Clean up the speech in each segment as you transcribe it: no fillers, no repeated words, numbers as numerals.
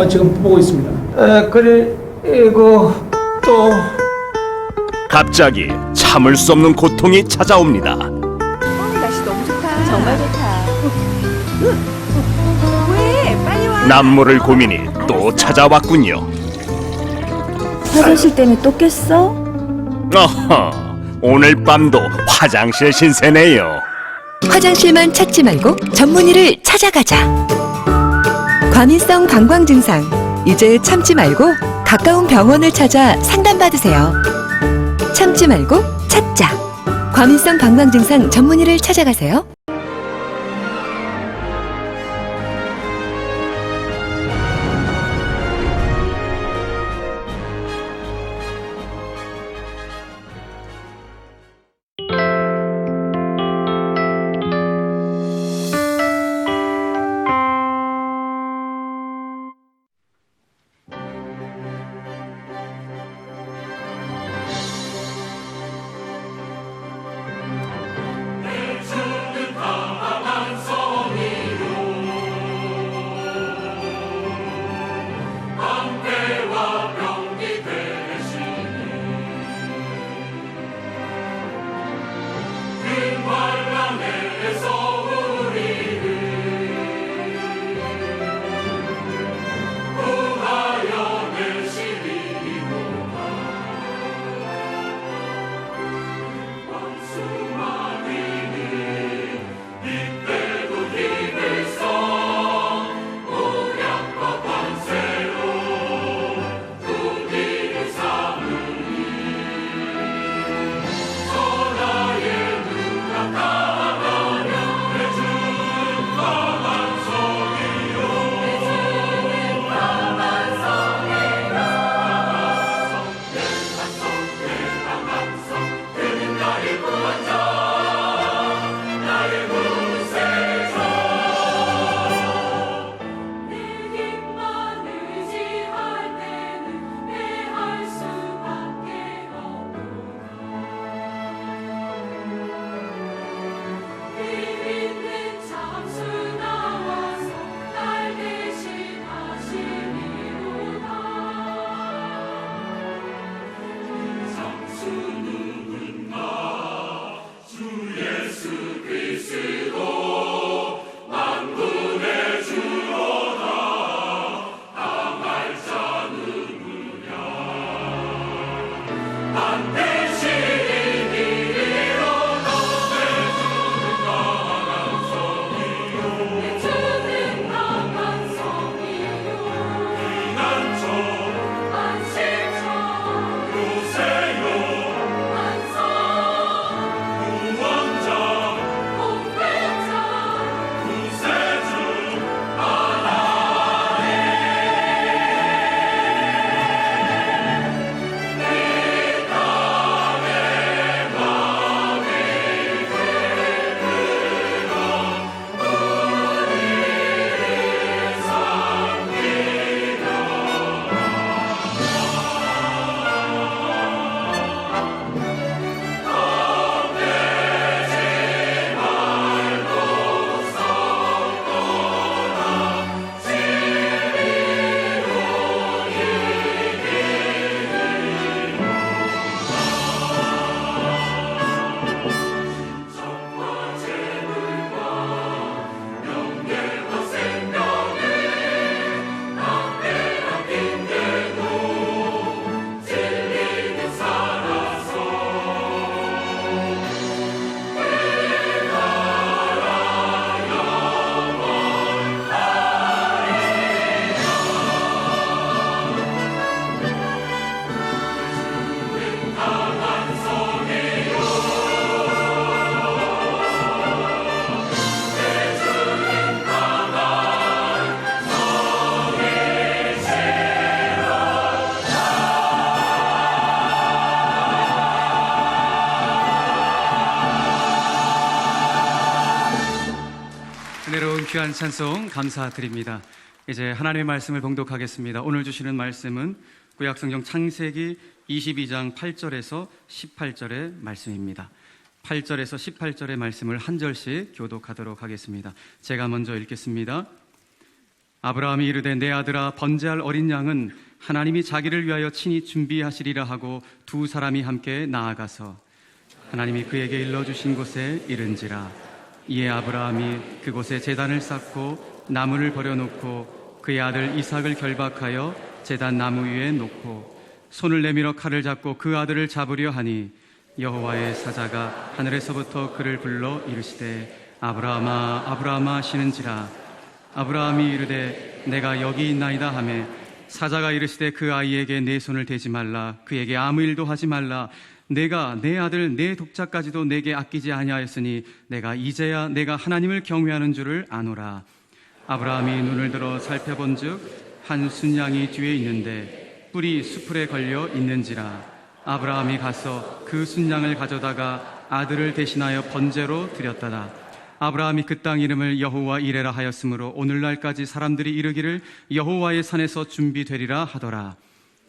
지금 보고 있습니다. 그리고 또 갑자기 참을 수 없는 고통이 찾아옵니다. 날씨 너무 좋다. 정말 좋다. 왜? 빨리 와. 남모를 고민이 또 찾아왔군요. 화장실 때문에 또 깼어? 어허, 오늘 밤도 화장실 신세네요. 화장실만 찾지 말고 전문의를 찾아가자. 과민성 방광 증상, 이제 참지 말고 가까운 병원을 찾아 상담받으세요. 참지 말고 찾자. 과민성 방광 증상 전문의를 찾아가세요. 은혜로운 귀한 찬송 감사드립니다. 이제 하나님의 말씀을 봉독하겠습니다. 오늘 주시는 말씀은 구약성경 창세기 22장 8절에서 18절의 말씀입니다. 8절에서 18절의 말씀을 한 절씩 교독하도록 하겠습니다. 제가 먼저 읽겠습니다. 아브라함이 이르되 내 아들아 번제할 어린 양은 하나님이 자기를 위하여 친히 준비하시리라 하고 두 사람이 함께 나아가서 하나님이 그에게 일러주신 곳에 이른지라. 이에 아브라함이 그곳에 제단을 쌓고 나무를 버려놓고 그의 아들 이삭을 결박하여 제단 나무 위에 놓고 손을 내밀어 칼을 잡고 그 아들을 잡으려 하니 여호와의 사자가 하늘에서부터 그를 불러 이르시되 아브라함아 아브라함아 하시는지라. 아브라함이 이르되 내가 여기 있나이다 하매 사자가 이르시되 그 아이에게 내 손을 대지 말라. 그에게 아무 일도 하지 말라. 내가 내 아들 내 독자까지도 내게 아끼지 아니하였으니 내가 이제야 내가 하나님을 경외하는 줄을 아노라. 아브라함이 눈을 들어 살펴본즉 한 순양이 뒤에 있는데 뿔이 수풀에 걸려 있는지라. 아브라함이 가서 그 순양을 가져다가 아들을 대신하여 번제로 드렸다다. 아브라함이 그 땅 이름을 여호와 이레라 하였으므로 오늘날까지 사람들이 이르기를 여호와의 산에서 준비되리라 하더라.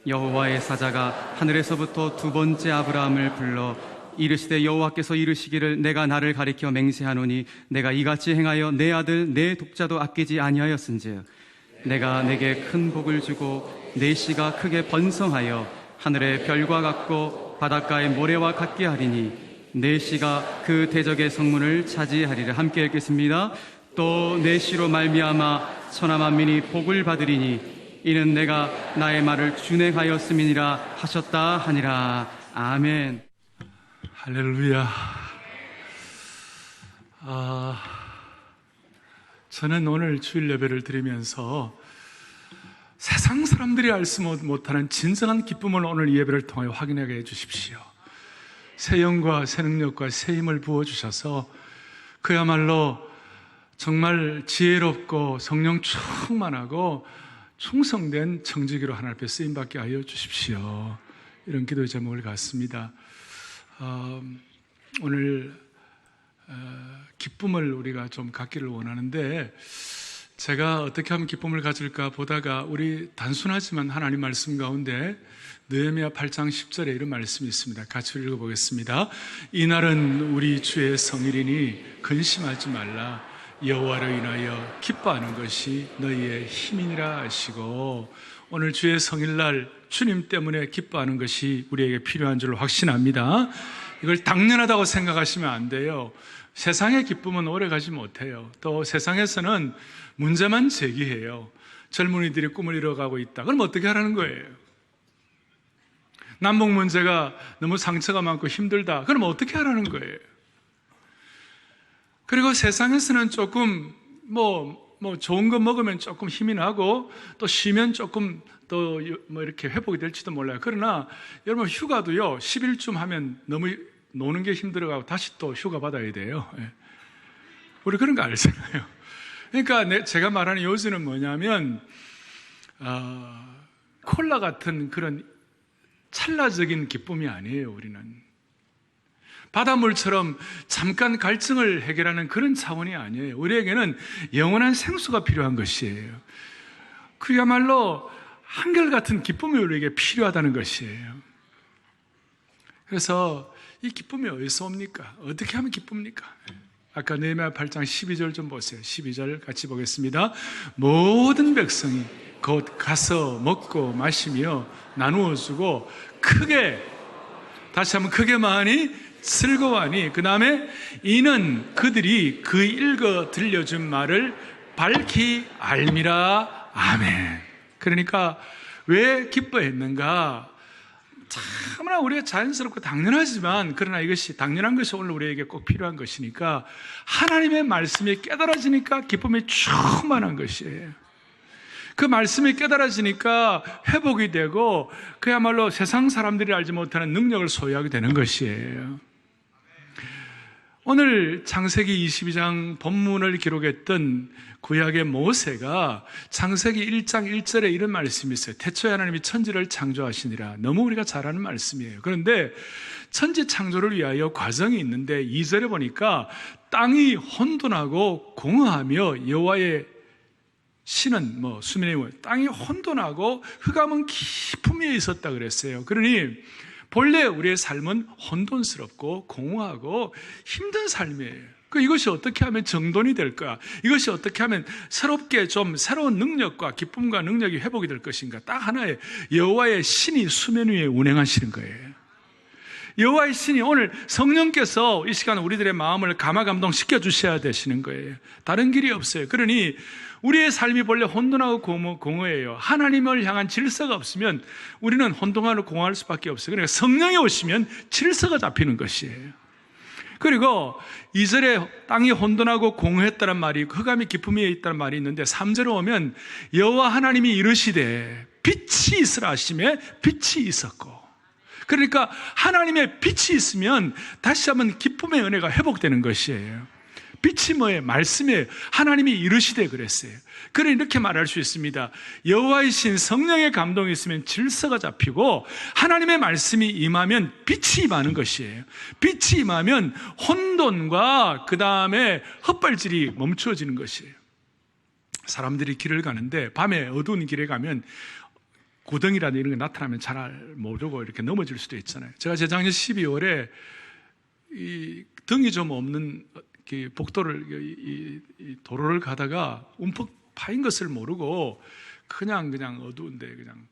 여호와의 사자가 하늘에서부터 두 번째 아브라함을 불러 이르시되 여호와께서 이르시기를 내가 나를 가리켜 맹세하노니 내가 이같이 행하여 내 아들 내 독자도 아끼지 아니하였은즉 내가 내게 큰 복을 주고 내 씨가 크게 번성하여 하늘의 별과 같고 바닷가의 모래와 같게 하리니 내 씨가 그 대적의 성문을 차지하리라. 함께 읽겠습니다. 또 내 씨로 말미암아 천하 만민이 복을 받으리니 이는 내가 나의 말을 준행하였음이니라 하셨다 하니라. 아멘. 할렐루야. 저는 오늘 주일 예배를 드리면서 세상 사람들이 알지 못하는 진정한 기쁨을 오늘 이 예배를 통해 확인하게 해주십시오. 새 영과 새 능력과 새 힘을 부어주셔서 그야말로 정말 지혜롭고 성령 충만하고 충성된 청지기로 하나님 앞에 쓰임받게 하여 주십시오. 이런 기도의 제목을 갖습니다. 오늘 기쁨을 우리가 좀 갖기를 원하는데 제가 어떻게 하면 기쁨을 가질까 보다가 우리 단순하지만 하나님 말씀 가운데 느헤미야 8장 10절에 이런 말씀이 있습니다. 같이 읽어보겠습니다. 이날은 우리 주의 성일이니 근심하지 말라. 여호와로 인하여 기뻐하는 것이 너희의 힘이니라 하시고, 오늘 주의 성일날 주님 때문에 기뻐하는 것이 우리에게 필요한 줄 확신합니다. 이걸 당연하다고 생각하시면 안 돼요. 세상의 기쁨은 오래가지 못해요. 또 세상에서는 문제만 제기해요. 젊은이들이 꿈을 이뤄가고 있다. 그럼 어떻게 하라는 거예요? 남북 문제가 너무 상처가 많고 힘들다. 그럼 어떻게 하라는 거예요? 그리고 세상에서는 조금 좋은 거 먹으면 조금 힘이 나고 또 쉬면 조금 또 이렇게 회복이 될지도 몰라요. 그러나 여러분 휴가도요 10일쯤 하면 너무 노는 게 힘들어가고 다시 또 휴가 받아야 돼요. 우리 그런 거 알잖아요. 그러니까 제가 말하는 요즘은 뭐냐면 콜라 같은 그런 찰나적인 기쁨이 아니에요. 우리는 바닷물처럼 잠깐 갈증을 해결하는 그런 차원이 아니에요. 우리에게는 영원한 생수가 필요한 것이에요. 그야말로 한결같은 기쁨이 우리에게 필요하다는 것이에요. 그래서 이 기쁨이 어디서 옵니까? 어떻게 하면 기쁩니까? 아까 느헤미야 8장 12절 좀 보세요. 12절 같이 보겠습니다. 모든 백성이 곧 가서 먹고 마시며 나누어 주고 크게, 다시 한번 크게 많이 즐거워하니, 그 다음에 이는 그들이 그 읽어 들려준 말을 밝히 알미라. 아멘. 그러니까 왜 기뻐했는가? 참나 우리가 자연스럽고 당연하지만, 그러나 이것이 당연한 것이 오늘 우리에게 꼭 필요한 것이니까 하나님의 말씀이 깨달아지니까 기쁨이 충만한 것이에요. 그 말씀이 깨달아지니까 회복이 되고 그야말로 세상 사람들이 알지 못하는 능력을 소유하게 되는 것이에요. 오늘 창세기 22장 본문을 기록했던 구약의 모세가 창세기 1장 1절에 이런 말씀이 있어요. 태초에 하나님이 천지를 창조하시니라. 너무 우리가 잘 아는 말씀이에요. 그런데 천지 창조를 위하여 과정이 있는데 2절에 보니까 땅이 혼돈하고 공허하며 여호와의 신은 수면의 땅이 혼돈하고 흑암은 깊음 위에 있었다 그랬어요. 그러니 본래 우리의 삶은 혼돈스럽고 공허하고 힘든 삶이에요. 이것이 어떻게 하면 정돈이 될까? 이것이 어떻게 하면 새롭게 좀 새로운 능력과 기쁨과 능력이 회복이 될 것인가? 딱 하나의 여호와의 신이 수면 위에 운행하시는 거예요. 여호와의 신이 오늘 성령께서 이 시간 우리들의 마음을 감화감동시켜 주셔야 되시는 거예요. 다른 길이 없어요. 그러니 우리의 삶이 본래 혼돈하고 공허해요. 하나님을 향한 질서가 없으면 우리는 혼돈하고 공허할 수밖에 없어요. 그러니까 성령이 오시면 질서가 잡히는 것이에요. 그리고 2절에 땅이 혼돈하고 공허했다는 말이 흑암이 깊음에 있다는 말이 있는데 3절에 오면 여호와 하나님이 이르시되 빛이 있으라 하시매 빛이 있었고, 그러니까 하나님의 빛이 있으면 다시 한번 기쁨의 은혜가 회복되는 것이에요. 빛이 뭐예요? 말씀이에요. 하나님이 이르시되 그랬어요. 그래 이렇게 말할 수 있습니다. 여호와의 신 성령의 감동이 있으면 질서가 잡히고 하나님의 말씀이 임하면 빛이 임하는 것이에요. 빛이 임하면 혼돈과 그 다음에 헛발질이 멈추어지는 것이에요. 사람들이 길을 가는데 밤에 어두운 길에 가면 구덩이라든지 이런 게 나타나면 잘 모르고 이렇게 넘어질 수도 있잖아요. 제가 재작년 12월에 이 등이 좀 없는 복도를 이 도로를 가다가 움푹 파인 것을 모르고 그냥 어두운데 그냥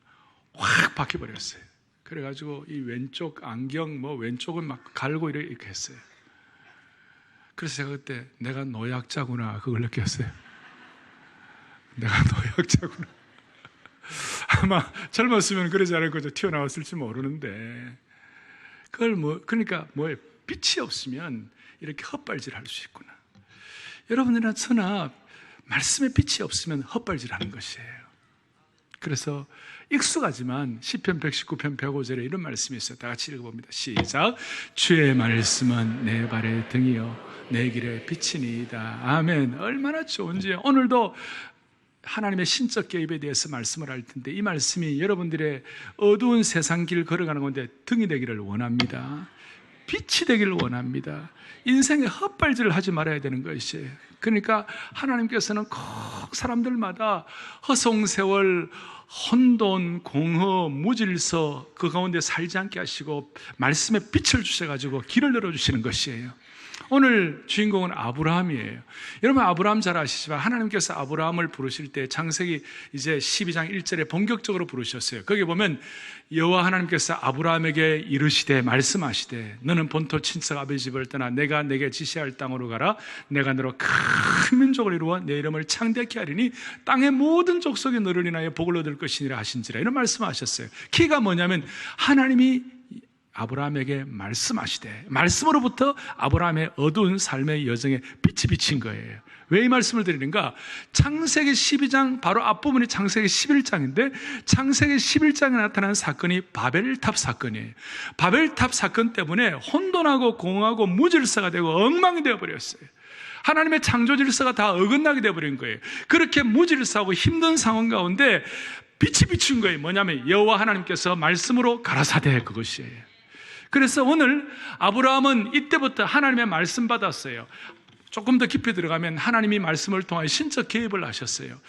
확 박혀버렸어요. 그래가지고 이 왼쪽 안경 왼쪽은 막 갈고 이렇게 했어요. 그래서 제가 그때 내가 노약자구나 그걸 느꼈어요. 내가 노약자구나. 아마 젊었으면 그러지 않을 거죠. 튀어나왔을지 모르는데 그걸 그러니까 빛이 없으면 이렇게 헛발질 할 수 있구나. 여러분들이나 저나 말씀의 빛이 없으면 헛발질 하는 것이에요. 그래서 익숙하지만 시편 119편 105절에 이런 말씀이 있어요. 다 같이 읽어봅니다. 시작. 주의 말씀은 내 발의 등이요 내 길의 빛이니이다. 아멘. 얼마나 좋은지. 오늘도 하나님의 신적 개입에 대해서 말씀을 할 텐데 이 말씀이 여러분들의 어두운 세상 길 걸어가는 건데 등이 되기를 원합니다. 빛이 되기를 원합니다. 인생에 헛발질을 하지 말아야 되는 것이에요. 그러니까 하나님께서는 꼭 사람들마다 허송세월, 혼돈, 공허, 무질서 그 가운데 살지 않게 하시고 말씀의 빛을 주셔가지고 길을 열어주시는 것이에요. 오늘 주인공은 아브라함이에요. 여러분 아브라함 잘 아시지만 하나님께서 아브라함을 부르실 때 창세기 이제 12장 1절에 본격적으로 부르셨어요. 거기 보면 여호와 하나님께서 아브라함에게 이르시되 말씀하시되 너는 본토 친척 아버지 집을 떠나 내가 내게 지시할 땅으로 가라. 내가 너로 큰 민족을 이루어 내 이름을 창대케 하리니 땅의 모든 족속이 너를 인하여 복을 얻을 것이니라 하신지라. 이런 말씀하셨어요. 키가 뭐냐면 하나님이 아브라함에게 말씀하시되 말씀으로부터 아브라함의 어두운 삶의 여정에 빛이 비친 거예요. 왜 이 말씀을 드리는가? 창세기 12장 바로 앞부분이 창세기 11장인데 창세기 11장에 나타난 사건이 바벨탑 사건이에요. 바벨탑 사건 때문에 혼돈하고 공허하고 무질서가 되고 엉망이 되어버렸어요. 하나님의 창조 질서가 다 어긋나게 되어버린 거예요. 그렇게 무질서하고 힘든 상황 가운데 빛이 비춘 거예요. 뭐냐면 여호와 하나님께서 말씀으로 가라사대 그것이에요. 그래서 오늘 아브라함은 이때부터 하나님의 말씀 받았어요. 조금 더 깊이 들어가면 하나님이 말씀을 통해 신적 개입을 하셨어요.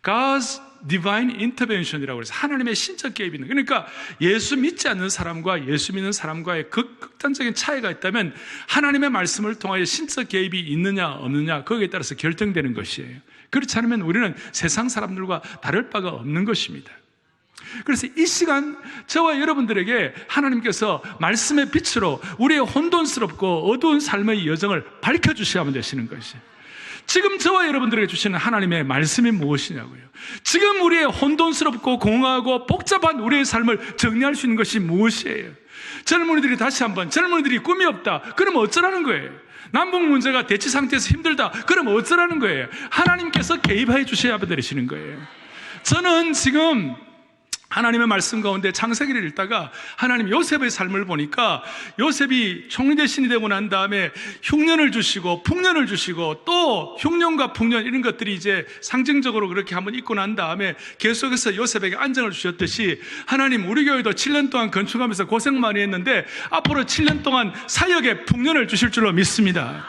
God's divine intervention이라고 해서 하나님의 신적 개입이 있는. 그러니까 예수 믿지 않는 사람과 예수 믿는 사람과의 극단적인 차이가 있다면 하나님의 말씀을 통하여 신적 개입이 있느냐 없느냐 거기에 따라서 결정되는 것이에요. 그렇지 않으면 우리는 세상 사람들과 다를 바가 없는 것입니다. 그래서 이 시간 저와 여러분들에게 하나님께서 말씀의 빛으로 우리의 혼돈스럽고 어두운 삶의 여정을 밝혀주셔야만 되시는 것이에요. 지금 저와 여러분들에게 주시는 하나님의 말씀이 무엇이냐고요. 지금 우리의 혼돈스럽고 공허하고 복잡한 우리의 삶을 정리할 수 있는 것이 무엇이에요. 젊은이들이 다시 한번 젊은이들이 꿈이 없다 그러면 어쩌라는 거예요. 남북 문제가 대치 상태에서 힘들다 그러면 어쩌라는 거예요. 하나님께서 개입해 주셔야 되시는 거예요. 저는 지금 하나님의 말씀 가운데 창세기를 읽다가 하나님 요셉의 삶을 보니까 요셉이 총리 대신이 되고 난 다음에 흉년을 주시고 풍년을 주시고 또 흉년과 풍년 이런 것들이 이제 상징적으로 그렇게 한번 있고 난 다음에 계속해서 요셉에게 안정을 주셨듯이 하나님 우리 교회도 7년 동안 건축하면서 고생 많이 했는데 앞으로 7년 동안 사역에 풍년을 주실 줄로 믿습니다.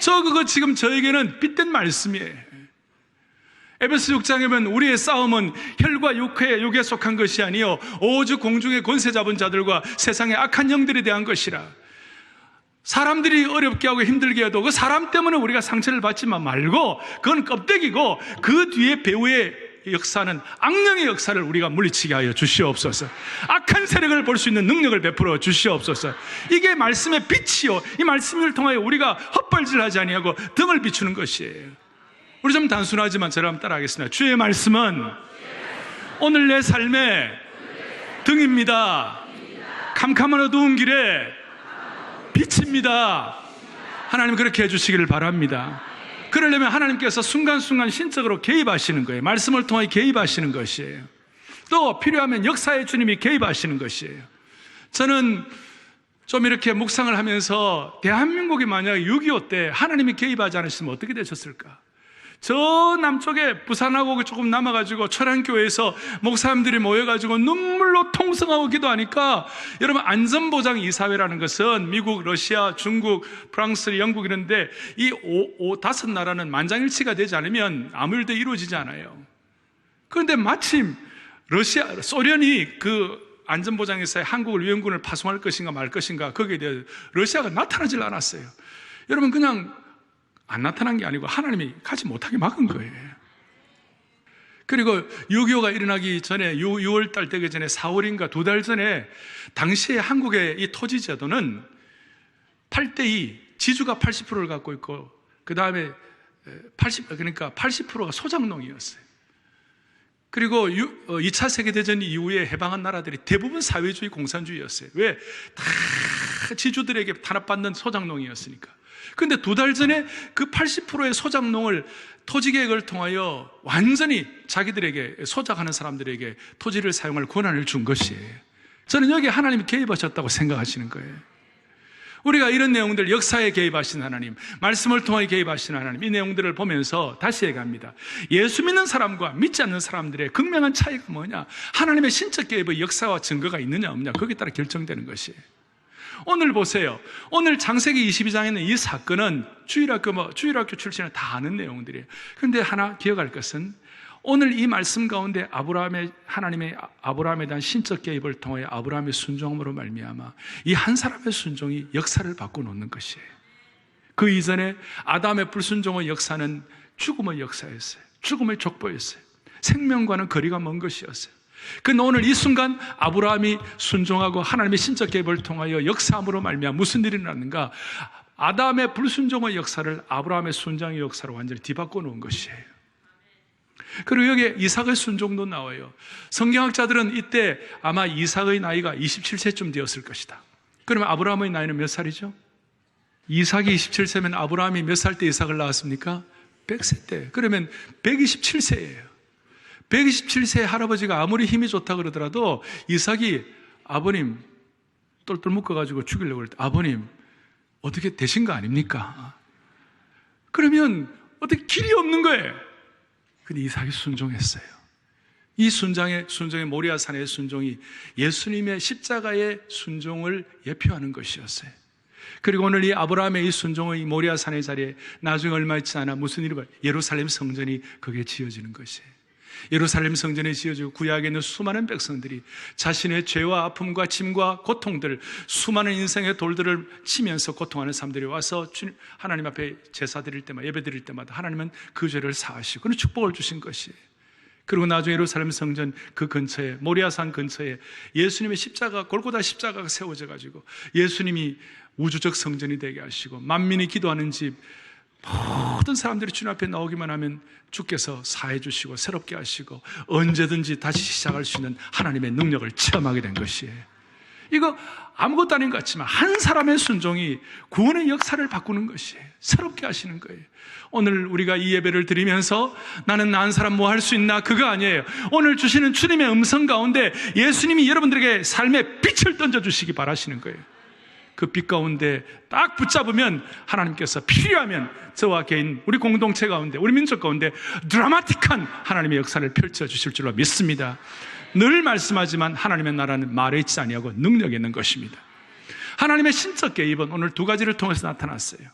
그거 지금 저에게는 빛된 말씀이에요. 에베소 6장에 보면 우리의 싸움은 혈과 육에 속한 것이 아니요 오직 공중의 권세 잡은 자들과 세상의 악한 영들에 대한 것이라. 사람들이 어렵게 하고 힘들게 해도 그 사람 때문에 우리가 상처를 받지만 말고 그건 껍데기고 그 뒤에 배후의 역사는 악령의 역사를 우리가 물리치게 하여 주시옵소서. 악한 세력을 볼 수 있는 능력을 베풀어 주시옵소서. 이게 말씀의 빛이요, 이 말씀을 통하여 우리가 헛발질하지 아니하고 등을 비추는 것이에요. 우리 좀 단순하지만 저를 한번 따라하겠습니다. 주의 말씀은 오늘 내 삶의 등입니다. 캄캄한 어두운 길에 빛입니다. 하나님 그렇게 해주시기를 바랍니다. 그러려면 하나님께서 순간순간 신적으로 개입하시는 거예요. 말씀을 통해 개입하시는 것이에요. 또 필요하면 역사의 주님이 개입하시는 것이에요. 저는 좀 이렇게 묵상을 하면서 대한민국이 만약 6.25 때 하나님이 개입하지 않으시면 어떻게 되셨을까? 저 남쪽에 부산하고 조금 남아가지고 철안교회에서 목사님들이 모여가지고 눈물로 통성하고 기도하니까, 여러분 안전보장 이사회라는 것은 미국, 러시아, 중국, 프랑스, 영국 이런데 이 5나라는 만장일치가 되지 않으면 아무 일도 이루어지지 않아요. 그런데 마침 소련이 그 안전보장이사회 한국을 위원군을 파송할 것인가 말 것인가 거기에 대해 러시아가 나타나질 않았어요. 여러분 그냥 안 나타난 게 아니고 하나님이 가지 못하게 막은 거예요. 그리고 6.25가 일어나기 전에 6월 달 되기 전에 4월인가 2달 전에 당시에 한국의 이 토지 제도는 8대2 지주가 80%를 갖고 있고 그 다음에 80%가 소작농이었어요. 그리고 2차 세계대전 이후에 해방한 나라들이 대부분 사회주의 공산주의였어요. 왜? 다 지주들에게 탄압받는 소작농이었으니까. 그런데 2달 전에 그 80%의 소작농을 토지개혁을 통하여 완전히 자기들에게 소작하는 사람들에게 토지를 사용할 권한을 준 것이에요. 저는 여기에 하나님이 개입하셨다고 생각하시는 거예요. 우리가 이런 내용들, 역사에 개입하신 하나님, 말씀을 통해 개입하신 하나님, 이 내용들을 보면서 다시 얘기합니다. 예수 믿는 사람과 믿지 않는 사람들의 극명한 차이가 뭐냐? 하나님의 신적 개입의 역사와 증거가 있느냐 없느냐, 거기에 따라 결정되는 것이에요. 오늘 보세요. 오늘 창세기 22장에는 이 사건은 주일학교 출신을 다 아는 내용들이에요. 그런데 하나 기억할 것은 오늘 이 말씀 가운데 하나님의 아브라함에 대한 신적 개입을 통해 아브라함의 순종으로 말미암아 이 한 사람의 순종이 역사를 바꿔놓는 것이에요. 그 이전에 아담의 불순종의 역사는 죽음의 역사였어요. 죽음의 족보였어요. 생명과는 거리가 먼 것이었어요. 그런데 오늘 이 순간 아브라함이 순종하고 하나님의 신적 개입을 통하여 역사함으로 말미암아 무슨 일이 일어났는가? 아담의 불순종의 역사를 아브라함의 순종의 역사로 완전히 뒤바꿔 놓은 것이에요. 그리고 여기에 이삭의 순종도 나와요. 성경학자들은 이때 아마 이삭의 나이가 27세쯤 되었을 것이다. 그러면 아브라함의 나이는 몇 살이죠? 이삭이 27세면 아브라함이 몇 살 때 이삭을 낳았습니까? 100세 때. 그러면 127세예요. 127세 할아버지가 아무리 힘이 좋다 그러더라도 이삭이 아버님 똘똘 묶어가지고 죽이려고 그럴 때 아버님 어떻게 되신 거 아닙니까? 그러면 어떻게 길이 없는 거예요. 근데 이삭이 순종했어요. 이 순종의 모리아산의 순종이 예수님의 십자가의 순종을 예표하는 것이었어요. 그리고 오늘 이 아브라함의 이 순종의 이 모리아산의 자리에 나중에 얼마 있지 않아 무슨 일이 벌어져요? 예루살렘 성전이 거기에 지어지는 것이에요. 예루살렘 성전에 지어지고 구약에 있는 수많은 백성들이 자신의 죄와 아픔과 짐과 고통들, 수많은 인생의 돌들을 치면서 고통하는 사람들이 와서 하나님 앞에 제사 드릴 때마다, 예배 드릴 때마다 하나님은 그 죄를 사하시고 그런 축복을 주신 것이에요. 그리고 나중에 예루살렘 성전 그 근처에, 모리아산 근처에 예수님의 십자가, 골고다 십자가가 세워져 가지고 예수님이 우주적 성전이 되게 하시고 만민이 기도하는 집, 모든 사람들이 주님 앞에 나오기만 하면 주께서 사해 주시고 새롭게 하시고 언제든지 다시 시작할 수 있는 하나님의 능력을 체험하게 된 것이에요. 이거 아무것도 아닌 것 같지만 한 사람의 순종이 구원의 역사를 바꾸는 것이에요. 새롭게 하시는 거예요. 오늘 우리가 이 예배를 드리면서 나는 나 한 사람 뭐 할 수 있나? 그거 아니에요. 오늘 주시는 주님의 음성 가운데 예수님이 여러분들에게 삶의 빛을 던져주시기 바라시는 거예요. 그 빛 가운데 딱 붙잡으면 하나님께서 필요하면 저와 개인, 우리 공동체 가운데, 우리 민족 가운데 드라마틱한 하나님의 역사를 펼쳐주실 줄로 믿습니다. 늘 말씀하지만 하나님의 나라는 말에 있지 아니하고 능력에 있는 것입니다. 하나님의 신적 개입은 오늘 두 가지를 통해서 나타났어요.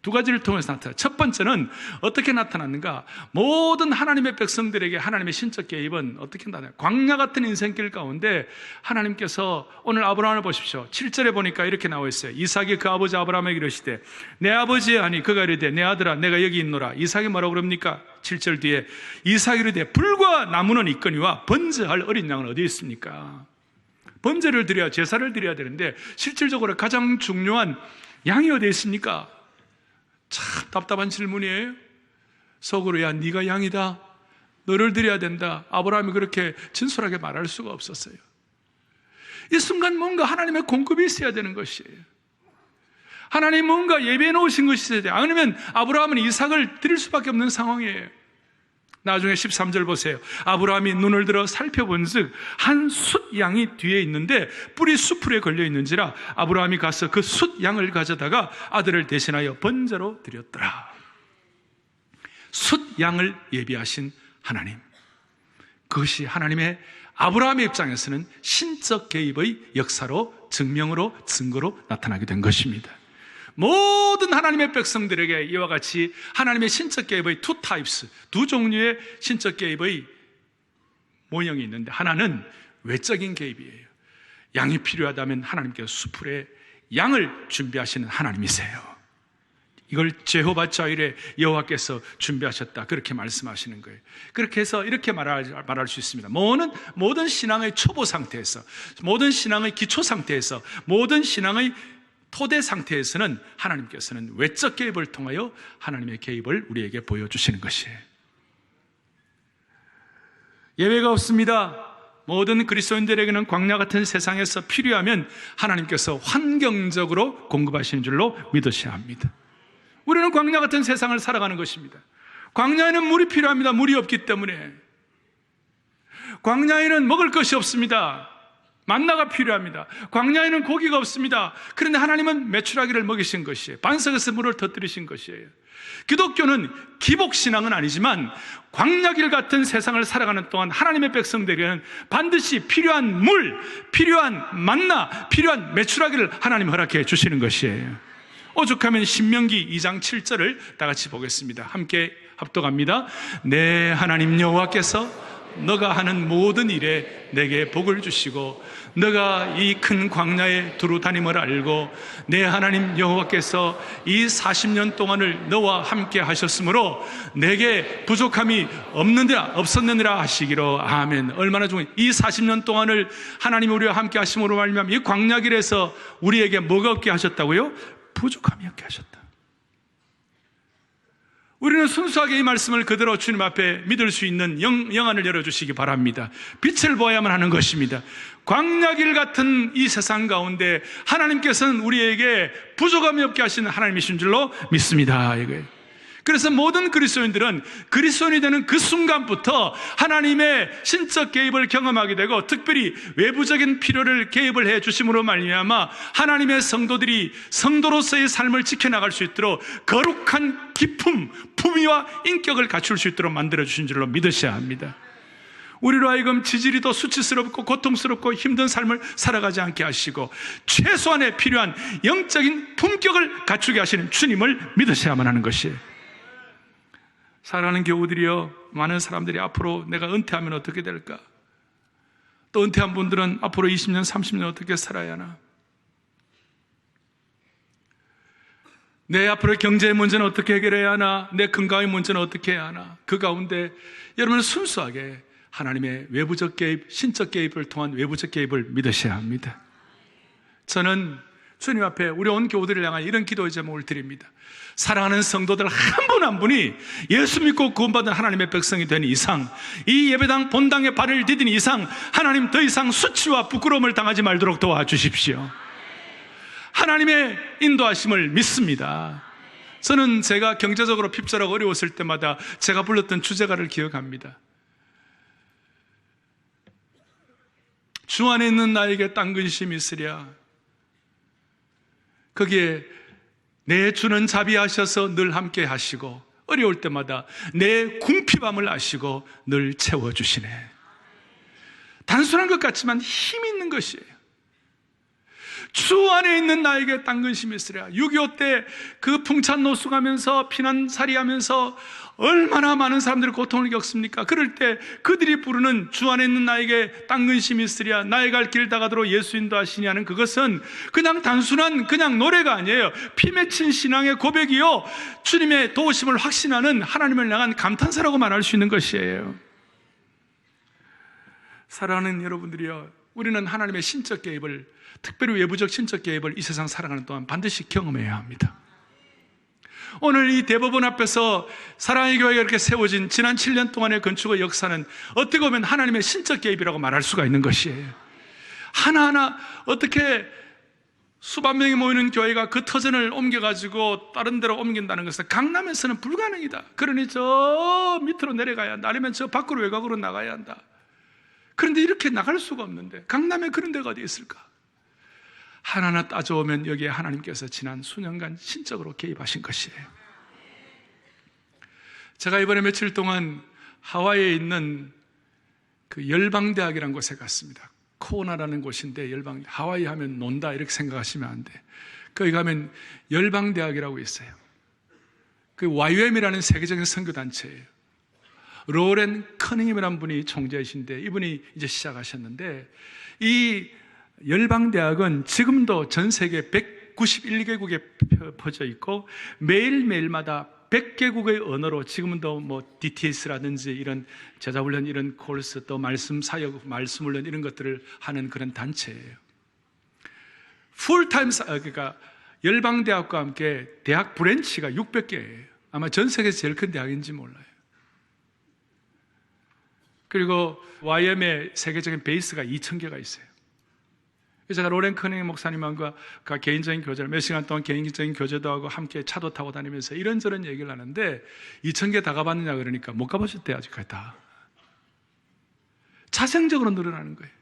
두 가지를 통해서 나타나. 첫 번째는 어떻게 나타났는가? 모든 하나님의 백성들에게 하나님의 신적 개입은 어떻게 나타나요? 광야 같은 인생길 가운데 하나님께서 오늘 아브라함을 보십시오. 7절에 보니까 이렇게 나와 있어요. 이삭이 그 아버지 아브라함에게 이르시되 내 아버지 하니 그가 이르되 내 아들아 내가 여기 있노라. 이삭이 뭐라고 그럽니까? 7절 뒤에 이삭이 이르되 불과 나무는 있거니와 번제할 어린 양은 어디 있습니까? 번제를 드려야 제사를 드려야 되는데 실질적으로 가장 중요한 양이 어디 있습니까? 참 답답한 질문이에요. 속으로 야 네가 양이다, 너를 드려야 된다. 아브라함이 그렇게 진솔하게 말할 수가 없었어요. 이 순간 뭔가 하나님의 공급이 있어야 되는 것이에요. 하나님 뭔가 예배해 놓으신 것이 있어야 돼요. 안 그러면 아브라함은 이삭을 드릴 수밖에 없는 상황이에요. 나중에 13절 보세요. 아브라함이 눈을 들어 살펴본즉 한 숫 양이 뒤에 있는데 뿔이 수풀에 걸려 있는지라 아브라함이 가서 그 숫 양을 가져다가 아들을 대신하여 번제로 드렸더라. 숫 양을 예비하신 하나님, 그것이 하나님의 아브라함의 입장에서는 신적 개입의 역사로, 증명으로, 증거로 나타나게 된 것입니다. 모든 하나님의 백성들에게 이와 같이 하나님의 신적 개입의 two types, 두 종류의 신적 개입의 모형이 있는데, 하나는 외적인 개입이에요. 양이 필요하다면 하나님께서 수풀에 양을 준비하시는 하나님이세요. 이걸 제호바 자일의 여호와께서 준비하셨다, 그렇게 말씀하시는 거예요. 그렇게 해서 이렇게 말할 수 있습니다. 모든 신앙의 초보 상태에서, 모든 신앙의 기초 상태에서, 모든 신앙의 토대 상태에서는 하나님께서는 외적 개입을 통하여 하나님의 개입을 우리에게 보여주시는 것이에요. 예외가 없습니다. 모든 그리스도인들에게는 광야 같은 세상에서 필요하면 하나님께서 환경적으로 공급하시는 줄로 믿으셔야 합니다. 우리는 광야 같은 세상을 살아가는 것입니다. 광야에는 물이 필요합니다. 물이 없기 때문에. 광야에는 먹을 것이 없습니다. 만나가 필요합니다. 광야에는 고기가 없습니다. 그런데 하나님은 메추라기를 먹이신 것이에요. 반석에서 물을 터뜨리신 것이에요. 기독교는 기복신앙은 아니지만 광야길 같은 세상을 살아가는 동안 하나님의 백성들에게는 반드시 필요한 물, 필요한 만나, 필요한 메추라기를 하나님 허락해 주시는 것이에요. 오죽하면 신명기 2장 7절을 다 같이 보겠습니다. 함께 합독합니다. 내 하나님 여호와께서 너가 하는 모든 일에 내게 복을 주시고 너가 이 큰 광야에 두루 다님을 알고 내 하나님 여호와께서 이 40년 동안을 너와 함께 하셨으므로 내게 부족함이 없었느니라 하시기로. 아멘. 얼마나 좋은, 이 40년 동안을 하나님이 우리와 함께 하심으로 말미암아 이 광야길에서 우리에게 뭐가 없게 하셨다고요? 부족함이 없게 하셨다. 우리는 순수하게 이 말씀을 그대로 주님 앞에 믿을 수 있는 영안을 열어주시기 바랍니다. 빛을 보아야만 하는 것입니다. 광야길 같은 이 세상 가운데 하나님께서는 우리에게 부족함이 없게 하시는 하나님이신 줄로 믿습니다. 이거예요. 그래서 모든 그리스도인들은 그리스도인이 되는 그 순간부터 하나님의 신적 개입을 경험하게 되고, 특별히 외부적인 필요를 개입을 해 주심으로 말미암아 하나님의 성도들이 성도로서의 삶을 지켜나갈 수 있도록 거룩한 기품, 품위와 인격을 갖출 수 있도록 만들어 주신 줄로 믿으셔야 합니다. 우리로 하여금 지질이 더 수치스럽고 고통스럽고 힘든 삶을 살아가지 않게 하시고 최소한의 필요한 영적인 품격을 갖추게 하시는 주님을 믿으셔야만 하는 것이에요. 사랑하는 교우들이여, 많은 사람들이 앞으로 내가 은퇴하면 어떻게 될까? 또 은퇴한 분들은 앞으로 20년, 30년 어떻게 살아야 하나? 내 앞으로 경제의 문제는 어떻게 해결해야 하나? 내 건강의 문제는 어떻게 해야 하나? 그 가운데 여러분은 순수하게 하나님의 외부적 개입, 신적 개입을 통한 외부적 개입을 믿으셔야 합니다. 저는 주님 앞에 우리 온 교우들을 향한 이런 기도의 제목을 드립니다. 사랑하는 성도들 한 분 한 분이 예수 믿고 구원받은 하나님의 백성이 된 이상, 이 예배당 본당에 발을 디딘 이상 하나님 더 이상 수치와 부끄러움을 당하지 말도록 도와주십시오. 하나님의 인도하심을 믿습니다. 저는 제가 경제적으로 핍절하고 어려웠을 때마다 제가 불렀던 주제가를 기억합니다. 주 안에 있는 나에게 딴 근심이 있으랴. 거기에 내 주는 자비하셔서 늘 함께 하시고 어려울 때마다 내 궁핍함을 아시고 늘 채워주시네. 단순한 것 같지만 힘이 있는 것이에요. 주 안에 있는 나에게 딴 근심이 있으랴. 6.25 때 그 풍찬 노숙하면서 피난살이하면서 얼마나 많은 사람들이 고통을 겪습니까? 그럴 때 그들이 부르는 주 안에 있는 나에게 딴 근심이 있으랴, 나의 갈 길 다가도록 예수 인도하시니 하는 그것은 그냥 단순한 그냥 노래가 아니에요. 피 맺힌 신앙의 고백이요, 주님의 도우심을 확신하는 하나님을 향한 감탄사라고 말할 수 있는 것이에요. 사랑하는 여러분들이요, 우리는 하나님의 신적 개입을, 특별히 외부적 신적 개입을 이 세상 살아가는 동안 반드시 경험해야 합니다. 오늘 이 대법원 앞에서 사랑의 교회가 이렇게 세워진 지난 7년 동안의 건축의 역사는 어떻게 보면 하나님의 신적 개입이라고 말할 수가 있는 것이에요. 하나하나 어떻게 수만 명이 모이는 교회가 그 터전을 옮겨가지고 다른 데로 옮긴다는 것은 강남에서는 불가능이다. 그러니 저 밑으로 내려가야 한다. 아니면 저 밖으로 외곽으로 나가야 한다. 그런데 이렇게 나갈 수가 없는데 강남에 그런 데가 어디 있을까? 하나하나 따져오면 여기에 하나님께서 지난 수년간 신적으로 개입하신 것이에요. 제가 이번에 며칠 동안 하와이에 있는 그 열방대학이라는 곳에 갔습니다. 코오나라는 곳인데 하와이 하면 논다 이렇게 생각하시면 안 돼. 거기 가면 열방대학이라고 있어요. 그 YWAM이라는 세계적인 선교단체예요. 로렌 커닝햄이라는 분이 총재이신데 이분이 이제 시작하셨는데, 이 열방대학은 지금도 전 세계 191개국에 퍼져 있고 매일매일마다 100개국의 언어로 지금도 뭐 DTS라든지 이런 제자훈련, 이런 코र्스, 또 말씀 사역, 말씀 훈련 이런 것들을 하는 그런 단체예요. 풀타임, 그러니까 열방대학과 함께 대학 브랜치가 600개예요. 아마 전 세계에서 제일 큰 대학인지 몰라요. 그리고 YM의 세계적인 베이스가 2000개가 있어요. 그래서 제가 로렌 커닝 목사님과 개인적인 교제를 몇 시간 동안 개인적인 교제도 하고 함께 차도 타고 다니면서 이런저런 얘기를 하는데, 2000개 다 가봤느냐 그러니까 못 가보셨대요. 아직까지 다. 자생적으로 늘어나는 거예요.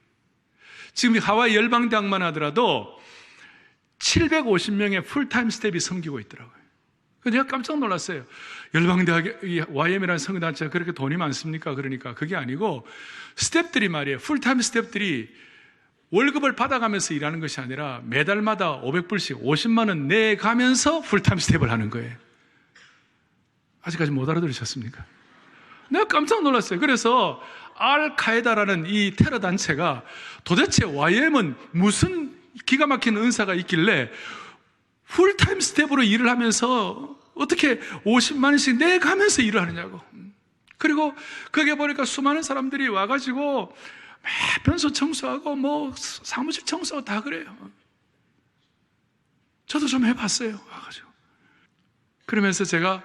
지금 하와이 열방대학만 하더라도 750명의 풀타임 스텝이 섬기고 있더라고요. 그래서 제가 깜짝 놀랐어요. 열방대학, YM이라는 선교단체가 그렇게 돈이 많습니까? 그러니까 그게 아니고 스텝들이 말이에요. 풀타임 스텝들이 월급을 받아가면서 일하는 것이 아니라 매달마다 500불씩 50만 원 내가면서 풀타임 스텝을 하는 거예요. 아직까지 못 알아들으셨습니까? 내가 깜짝 놀랐어요. 그래서 알카에다라는 이 테러 단체가 도대체 YM은 무슨 기가 막힌 은사가 있길래 풀타임 스텝으로 일을 하면서 어떻게 50만 원씩 내가면서 일을 하느냐고. 그리고 거기에 보니까 수많은 사람들이 와가지고 변소 청소하고 뭐 사무실 청소하고 다 그래요. 저도 좀 해봤어요. 와가지고. 그러면서 제가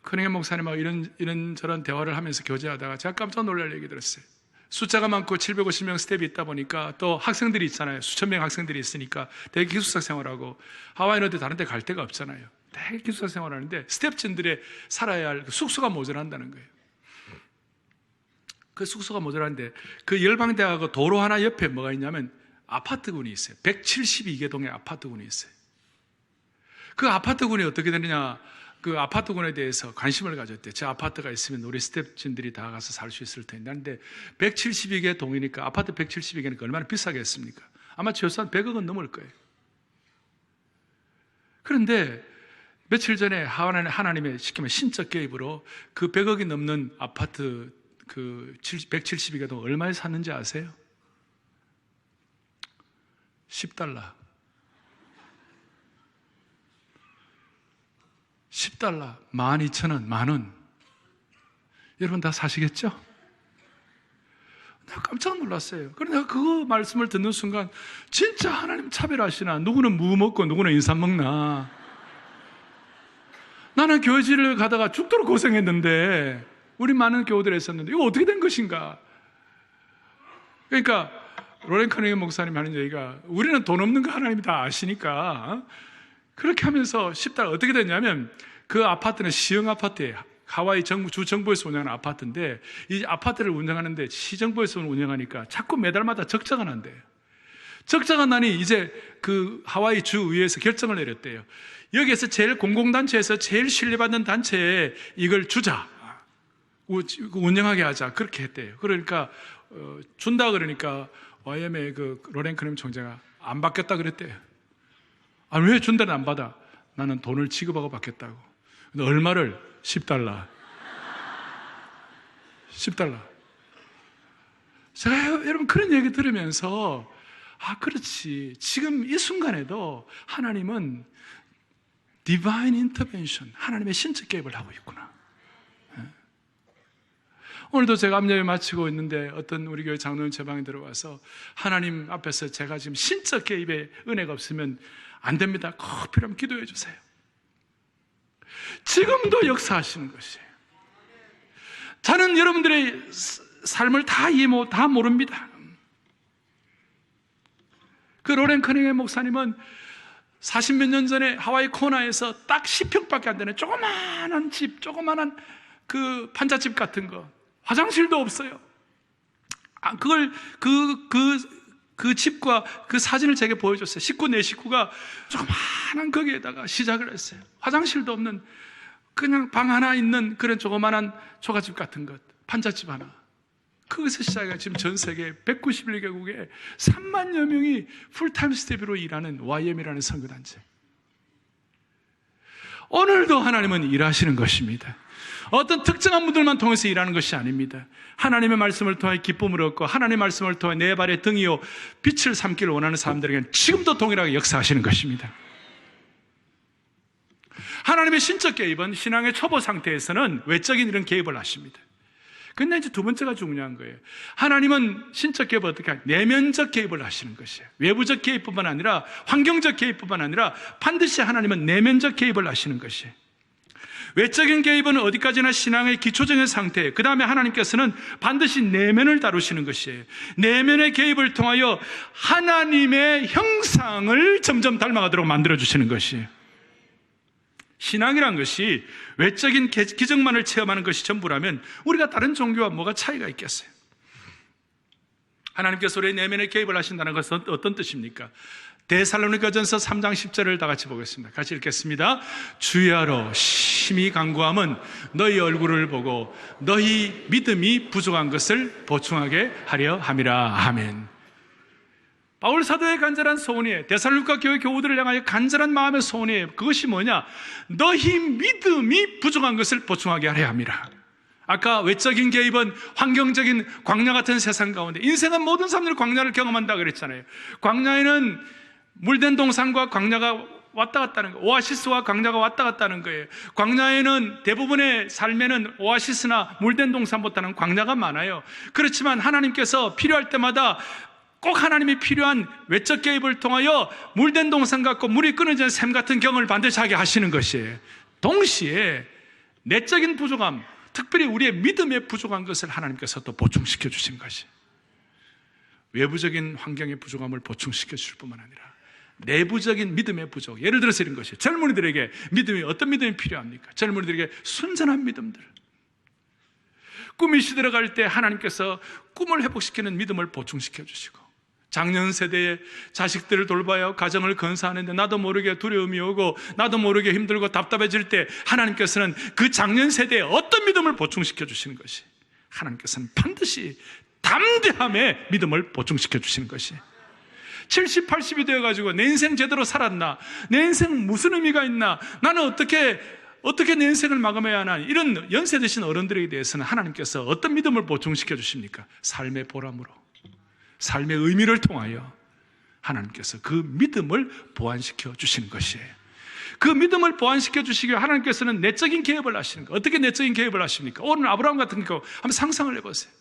커닝햄 목사님하고 이런저런 대화를 하면서 교제하다가 제가 깜짝 놀랄 얘기 들었어요. 숫자가 많고 750명 스텝이 있다 보니까 또 학생들이 있잖아요. 수천 명 학생들이 있으니까 대개 기숙사 생활하고, 하와이는 어디 다른 데 갈 데가 없잖아요. 대개 기숙사 생활하는데 스텝진들의 살아야 할 숙소가 모자란다는 거예요. 그 숙소가 모자란데 그 열방대학하고 도로 하나 옆에 뭐가 있냐면 아파트군이 있어요. 172개 동의 아파트군이 있어요. 그 아파트군이 어떻게 되느냐, 그 아파트군에 대해서 관심을 가졌대요. 저 아파트가 있으면 우리 스텝진들이 다 가서 살 수 있을 텐데. 근데 172개 동이니까, 아파트 172개니까 얼마나 비싸겠습니까? 아마 최소한 100억은 넘을 거예요. 그런데 며칠 전에 하나님의 시키면 신적 개입으로 그 100억이 넘는 아파트 그 172개 동 얼마에 샀는지 아세요? $10. $10, 12,000원, 만원. 여러분 다 사시겠죠? 내가 깜짝 놀랐어요. 그런데 내가 그 말씀을 듣는 순간 진짜 하나님 차별하시나? 누구는 무 먹고 누구는 인삼 먹나? 나는 교회질을 가다가 죽도록 고생했는데, 우리 많은 교우들이 했었는데 이거 어떻게 된 것인가? 그러니까 로렌 커닝햄 목사님이 하는 얘기가, 우리는 돈 없는 거 하나님이 다 아시니까 그렇게 하면서 $10 어떻게 됐냐면, 그 아파트는 시형 아파트예요. 하와이 주정부에서 운영하는 아파트인데, 이 아파트를 운영하는데 시정부에서 운영하니까 자꾸 매달마다 적자가 난대요. 적자가 나니 이제 그 하와이 주의회에서 결정을 내렸대요. 여기에서 제일 공공단체에서 제일 신뢰받는 단체에 이걸 주자, 운영하게 하자, 그렇게 했대요. 그러니까 준다 그러니까 YM의 그 로렌 커닝 총재가 안 받겠다 그랬대요. 아니, 왜 준다는 안 받아? 나는 돈을 지급하고 받겠다고. 근데 얼마를? $10. $10. 제가 여러분 그런 얘기 들으면서 그렇지. 지금 이 순간에도 하나님은 Divine Intervention, 하나님의 신적 개입을 하고 있구나. 오늘도 제가 암예배 마치고 있는데 어떤 우리 교회 장로님 제 방에 들어와서 하나님 앞에서 제가 지금 신적 개입의 은혜가 없으면 안 됩니다. 꼭 필요하면 기도해 주세요. 지금도 역사하시는 것이에요. 저는 여러분들의 삶을 다 모릅니다. 그 로렌 커닝햄 목사님은 40몇 년 전에 하와이 코나에서 딱 10평밖에 안 되는 조그마한 집, 조그마한 그 판잣집 같은 거, 화장실도 없어요. 그 집과 그 사진을 제게 보여줬어요. 내 식구가 조그마한 거기에다가 시작을 했어요. 화장실도 없는 그냥 방 하나 있는 그런 조그마한 초가집 같은 것, 판잣집 하나. 거기서 시작해 지금 전 세계 191개국에 3만여 명이 풀타임 스텝으로 일하는 YM이라는 선교단체. 오늘도 하나님은 일하시는 것입니다. 어떤 특정한 분들만 통해서 일하는 것이 아닙니다. 하나님의 말씀을 통해 기쁨을 얻고 하나님의 말씀을 통해 내 발의 등이요 빛을 삼기를 원하는 사람들에게는 지금도 동일하게 역사하시는 것입니다. 하나님의 신적 개입은 신앙의 초보 상태에서는 외적인 이런 개입을 하십니다. 근데 이제 두 번째가 중요한 거예요. 하나님은 신적 개입을 어떻게 하냐? 내면적 개입을 하시는 것이에요. 외부적 개입뿐만 아니라 환경적 개입뿐만 아니라 반드시 하나님은 내면적 개입을 하시는 것이에요. 외적인 개입은 어디까지나 신앙의 기초적인 상태예요. 그 다음에 하나님께서는 반드시 내면을 다루시는 것이에요. 내면의 개입을 통하여 하나님의 형상을 점점 닮아가도록 만들어주시는 것이에요. 신앙이란 것이 외적인 기적만을 체험하는 것이 전부라면 우리가 다른 종교와 뭐가 차이가 있겠어요? 하나님께서 우리의 내면에 개입을 하신다는 것은 어떤 뜻입니까? 데살로니가전서 3장 10절을 다 같이 보겠습니다. 같이 읽겠습니다. 주야로 심히 간구함은 너희 얼굴을 보고 너희 믿음이 부족한 것을 보충하게 하려 함이라. 아멘. 바울 사도의 간절한 소원이에요. 데살로니가 교회 교우들을 향하여 간절한 마음의 소원이에요. 그것이 뭐냐? 너희 믿음이 부족한 것을 보충하게 하려 함이라. 아까 외적인 개입은 환경적인 광야 같은 세상 가운데, 인생은 모든 사람들이 광야를 경험한다 그랬잖아요. 광야에는 물된 동산과 광야가 왔다 갔다 하는 거예요. 오아시스와 광야가 왔다 갔다 하는 거예요. 광야에는 대부분의 삶에는 오아시스나 물된 동산보다는 광야가 많아요. 그렇지만 하나님께서 필요할 때마다 꼭 하나님이 필요한 외적 개입을 통하여 물된 동산 같고 물이 끊어지는 샘 같은 경험을 반드시 하게 하시는 것이에요. 동시에 내적인 부족함, 특별히 우리의 믿음의 부족한 것을 하나님께서 또 보충시켜 주신 것이, 외부적인 환경의 부족함을 보충시켜 주실 뿐만 아니라 내부적인 믿음의 부족. 예를 들어서 이런 것이, 젊은이들에게 믿음이, 어떤 믿음이 필요합니까? 젊은이들에게 순전한 믿음들. 꿈이 시들어갈 때 하나님께서 꿈을 회복시키는 믿음을 보충시켜 주시고, 작년 세대의 자식들을 돌봐야 가정을 건사하는데 나도 모르게 두려움이 오고 나도 모르게 힘들고 답답해질 때 하나님께서는 그 작년 세대에 어떤 믿음을 보충시켜 주시는 것이, 하나님께서는 반드시 담대함의 믿음을 보충시켜 주시는 것이, 70, 80이 되어가지고 내 인생 제대로 살았나? 내 인생 무슨 의미가 있나? 나는 어떻게 내 인생을 마감해야 하나? 이런 연세 드신 어른들에 대해서는 하나님께서 어떤 믿음을 보충시켜 주십니까? 삶의 보람으로, 삶의 의미를 통하여 하나님께서 그 믿음을 보완시켜 주시는 것이에요. 그 믿음을 보완시켜 주시기 위해 하나님께서는 내적인 개입을 하시는 거예요. 어떻게 내적인 개입을 하십니까? 오늘 아브라함 같은 거 한번 상상을 해보세요.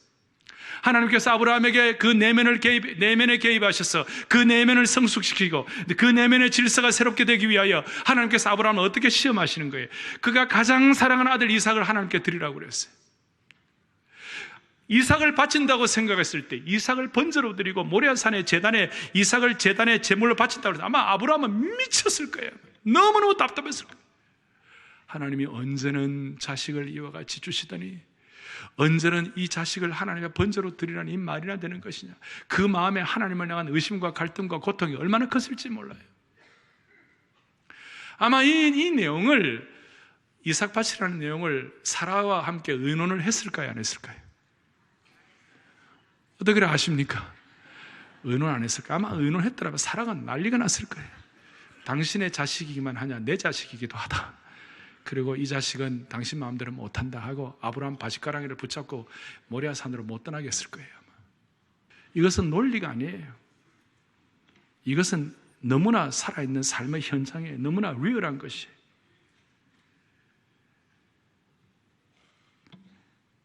하나님께서 아브라함에게 그 내면에 개입하셔서 그 내면을 성숙시키고 그 내면의 질서가 새롭게 되기 위하여 하나님께서 아브라함을 어떻게 시험하시는 거예요? 그가 가장 사랑하는 아들 이삭을 하나님께 드리라고 그랬어요. 이삭을 바친다고 생각했을 때 이삭을 번제로 드리고 모리아산의 제단에 이삭을 제단에 제물로 바친다고 해서 아마 아브라함은 미쳤을 거예요. 너무너무 답답했을 거예요. 하나님이 언제는 자식을 이와 같이 주시더니 언제는 이 자식을 하나님께 번제로 드리라는 이 말이나 되는 것이냐. 그 마음에 하나님을 향한 의심과 갈등과 고통이 얼마나 컸을지 몰라요. 아마 이 내용을, 이삭 바치라는 내용을 사라와 함께 의논을 했을까요, 안 했을까요? 어떻게 아십니까? 의논 안 했을까? 아마 의논했더라면 사랑은 난리가 났을 거예요. 당신의 자식이기만 하냐? 내 자식이기도 하다. 그리고 이 자식은 당신 마음대로 못한다 하고 아브라함 바짓가랑이를 붙잡고 모리아산으로 못 떠나게 했을 거예요. 아마. 이것은 논리가 아니에요. 이것은 너무나 살아있는 삶의 현장에 너무나 리얼한 것이에요.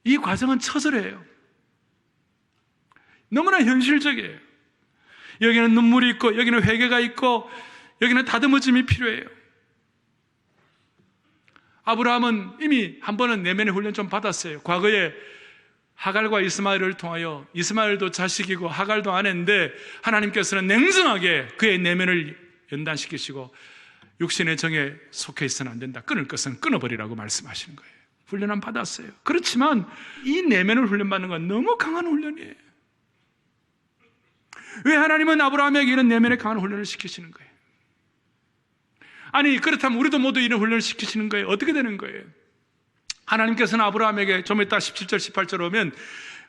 이 과정은 처절해요. 너무나 현실적이에요. 여기는 눈물이 있고 여기는 회개가 있고 여기는 다듬어짐이 필요해요. 아브라함은 이미 한 번은 내면의 훈련 좀 받았어요. 과거에 하갈과 이스마엘을 통하여 이스마엘도 자식이고 하갈도 아내인데 하나님께서는 냉정하게 그의 내면을 연단시키시고 육신의 정에 속해 있어는 안 된다. 끊을 것은 끊어버리라고 말씀하시는 거예요. 훈련은 받았어요. 그렇지만 이 내면을 훈련받는 건 너무 강한 훈련이에요. 왜 하나님은 아브라함에게 이런 내면의 강한 훈련을 시키시는 거예요? 아니 그렇다면 우리도 모두 이런 훈련을 시키시는 거예요. 어떻게 되는 거예요? 하나님께서는 아브라함에게 좀 이따 17절 18절 오면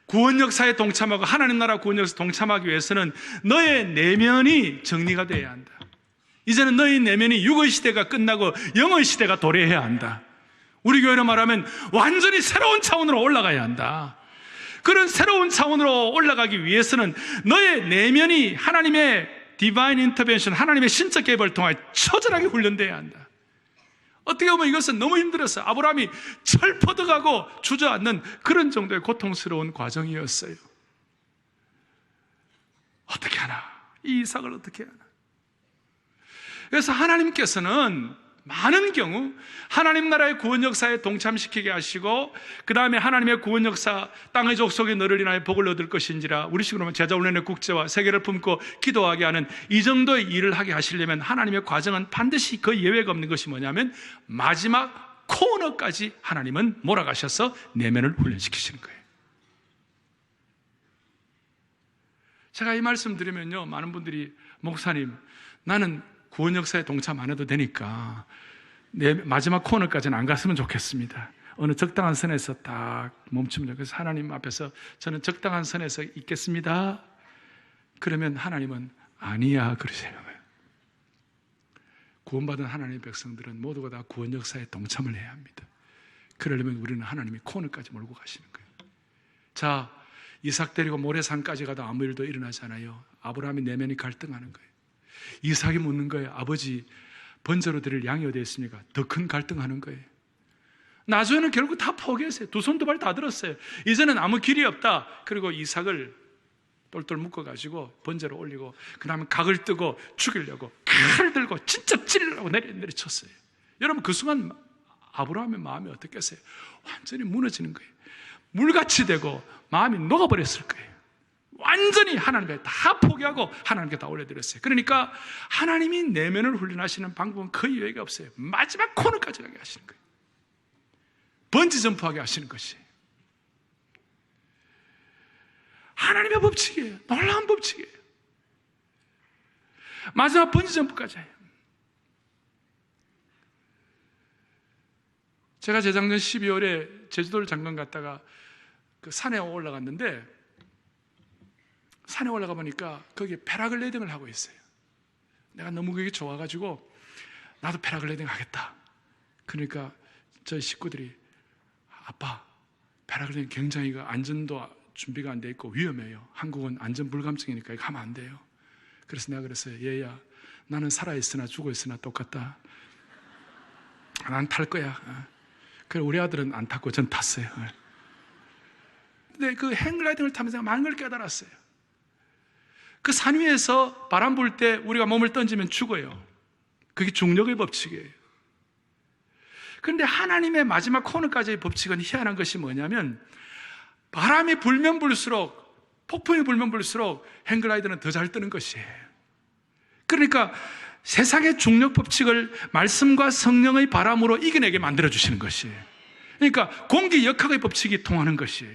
구원 역사에 동참하고 하나님 나라 구원 역사에 동참하기 위해서는 너의 내면이 정리가 되어야 한다. 이제는 너의 내면이 육의 시대가 끝나고 영의 시대가 도래해야 한다. 우리 교회로 말하면 완전히 새로운 차원으로 올라가야 한다. 그런 새로운 차원으로 올라가기 위해서는 너의 내면이 하나님의 디바인 인터벤션, 하나님의 신적 개입을 통해 처절하게 훈련돼야 한다. 어떻게 보면 이것은 너무 힘들었어요. 아브라함이 철퍼덕하고 주저앉는 그런 정도의 고통스러운 과정이었어요. 어떻게 하나? 이 이삭을 어떻게 하나? 그래서 하나님께서는 많은 경우 하나님 나라의 구원 역사에 동참시키게 하시고 그 다음에 하나님의 구원 역사 땅의 족속이 너를 인하여 복을 얻을 것인지라 우리식으로 하면 제자훈련의 국제와 세계를 품고 기도하게 하는 이 정도의 일을 하게 하시려면 하나님의 과정은 반드시 그 예외가 없는 것이 뭐냐면 마지막 코너까지 하나님은 몰아가셔서 내면을 훈련시키시는 거예요. 제가 이 말씀 드리면요 많은 분들이 목사님 나는 구원 역사에 동참 안 해도 되니까 내 마지막 코너까지는 안 갔으면 좋겠습니다. 어느 적당한 선에서 딱 멈추면 좋겠어요. 하나님 앞에서 저는 적당한 선에서 있겠습니다. 그러면 하나님은 아니야 그러세요. 구원받은 하나님의 백성들은 모두가 다 구원 역사에 동참을 해야 합니다. 그러려면 우리는 하나님이 코너까지 몰고 가시는 거예요. 자, 이삭 데리고 모래산까지 가도 아무 일도 일어나지 않아요. 아브라함이 내면이 갈등하는 거예요. 이삭이 묻는 거예요. 아버지 번제로 드릴 양이 어디 있습니까? 더 큰 갈등하는 거예요. 나중에는 결국 다 포기했어요. 두 손 두 발 다 들었어요. 이제는 아무 길이 없다. 그리고 이삭을 똘똘 묶어가지고 번제로 올리고 그 다음에 각을 뜨고 죽이려고 칼을 들고 진짜 찔리려고 내리쳤어요. 여러분 그 순간 아브라함의 마음이 어떻겠어요? 완전히 무너지는 거예요. 물같이 되고 마음이 녹아버렸을 거예요. 완전히 하나님께 다 포기하고 하나님께 다 올려드렸어요. 그러니까 하나님이 내면을 훈련하시는 방법은 거의 예외가 없어요. 마지막 코너까지 가게 하시는 거예요. 번지 점프하게 하시는 것이 하나님의 법칙이에요. 놀라운 법칙이에요. 마지막 번지 점프까지 해요. 제가 재작년 12월에 제주도를 잠깐 갔다가 그 산에 올라갔는데 산에 올라가 보니까 거기에 패러글라이딩을 하고 있어요. 내가 너무 그게 좋아가지고 나도 패러글라이딩 하겠다. 그러니까 저희 식구들이 아빠 패러글라이딩 굉장히 안전도 준비가 안 돼 있고 위험해요. 한국은 안전 불감증이니까 이거 하면 안 돼요. 그래서 내가 그랬어요. 얘야 나는 살아있으나 죽어있으나 똑같다. 난 탈 거야. 그래 우리 아들은 안 탔고 전 탔어요. 근데 그 행글라이딩을 타면서 많은 걸 깨달았어요. 그 산 위에서 바람 불 때 우리가 몸을 던지면 죽어요. 그게 중력의 법칙이에요. 그런데 하나님의 마지막 코너까지의 법칙은 희한한 것이 뭐냐면 바람이 불면 불수록 폭풍이 불면 불수록 행글라이더는 더 잘 뜨는 것이에요. 그러니까 세상의 중력 법칙을 말씀과 성령의 바람으로 이겨내게 만들어주시는 것이에요. 그러니까 공기 역학의 법칙이 통하는 것이에요.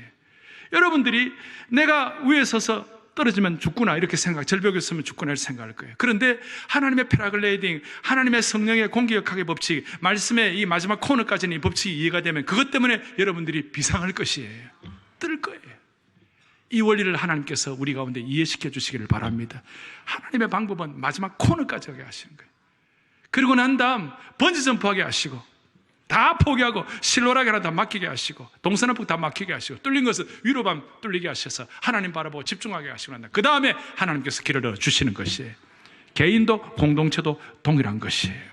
여러분들이 내가 위에 서서 떨어지면 죽구나 이렇게 절벽에 있으면 죽구나 이렇게 생각할 거예요. 그런데 하나님의 패러글라이딩, 하나님의 성령의 공기역학의 법칙, 말씀의 이 마지막 코너까지는 이 법칙이 이해가 되면 그것 때문에 여러분들이 비상할 것이에요. 뜰 거예요. 이 원리를 하나님께서 우리 가운데 이해시켜 주시기를 바랍니다. 하나님의 방법은 마지막 코너까지 하게 하시는 거예요. 그리고 난 다음 번지 점프하게 하시고 다 포기하고 실로라게라도 다 맡기게 하시고 동서남북 다 맡기게 하시고 뚫린 것은 위로 밤 뚫리게 하셔서 하나님 바라보고 집중하게 하시고 난 다음 그 다음에 하나님께서 길을 열어주시는 것이에요. 개인도 공동체도 동일한 것이에요.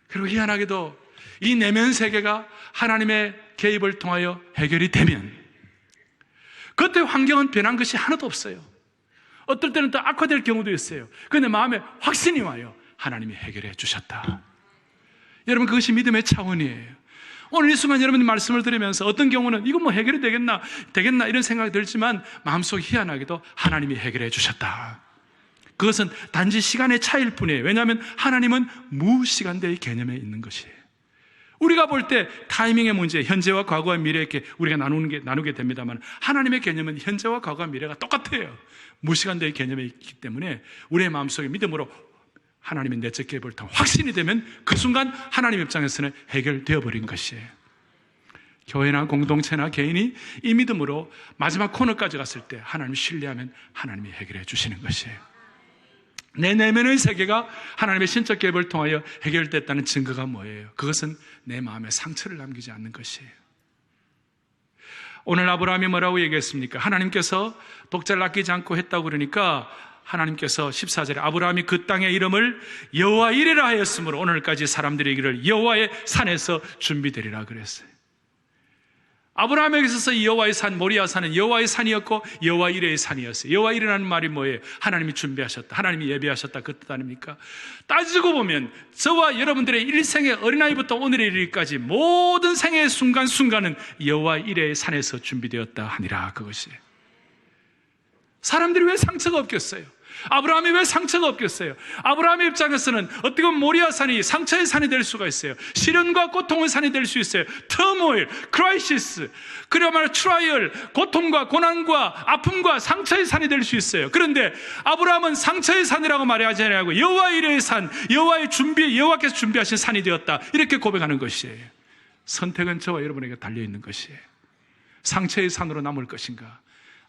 그리고 희한하게도 이 내면 세계가 하나님의 개입을 통하여 해결이 되면 그때 환경은 변한 것이 하나도 없어요. 어떨 때는 더 악화될 경우도 있어요. 그런데 마음에 확신이 와요. 하나님이 해결해 주셨다. 여러분, 그것이 믿음의 차원이에요. 오늘 이 순간 여러분이 말씀을 들으면서 어떤 경우는 이거 뭐 해결이 되겠나 이런 생각이 들지만 마음속 희한하게도 하나님이 해결해 주셨다. 그것은 단지 시간의 차이일 뿐이에요. 왜냐하면 하나님은 무시간대의 개념에 있는 것이에요. 우리가 볼 때 타이밍의 문제, 현재와 과거와 미래 이렇게 우리가 나누게 됩니다만 하나님의 개념은 현재와 과거와 미래가 똑같아요. 무시간대의 개념에 있기 때문에 우리의 마음속에 믿음으로 하나님의 내적 개입을 통해 확신이 되면 그 순간 하나님 입장에서는 해결되어 버린 것이에요. 교회나 공동체나 개인이 이 믿음으로 마지막 코너까지 갔을 때 하나님을 신뢰하면 하나님이 해결해 주시는 것이에요. 내 내면의 세계가 하나님의 신적 개입을 통하여 해결됐다는 증거가 뭐예요? 그것은 내 마음에 상처를 남기지 않는 것이에요. 오늘 아브라함이 뭐라고 얘기했습니까? 하나님께서 독자를 아끼지 않고 했다고 그러니까 하나님께서 14절에 아브라함이 그 땅의 이름을 여호와 이레라 하였으므로 오늘까지 사람들이 이르기를 여호와의 산에서 준비되리라 그랬어요. 아브라함에게 있어서 여호와의 산, 모리아 산은 여호와의 산이었고 여호와 이레의 산이었어요. 여호와 이레라는 말이 뭐예요? 하나님이 준비하셨다, 하나님이 예비하셨다 그 뜻 아닙니까? 따지고 보면 저와 여러분들의 일생의 어린아이부터 오늘의 일까지 모든 생애의 순간순간은 여호와 이레의 산에서 준비되었다 하니라. 그것이 사람들이 왜 상처가 없겠어요? 아브라함이 왜 상처가 없겠어요? 아브라함의 입장에서는 어떻게 보면 모리아 산이 상처의 산이 될 수가 있어요. 시련과 고통의 산이 될 수 있어요. 터모일, 크라이시스, 그야말로 트라이얼, 고통과 고난과 아픔과 상처의 산이 될 수 있어요. 그런데 아브라함은 상처의 산이라고 말하지 않고 여호와 이레의 산, 여호와의 준비, 여호와께서 준비하신 산이 되었다 이렇게 고백하는 것이에요. 선택은 저와 여러분에게 달려있는 것이에요. 상처의 산으로 남을 것인가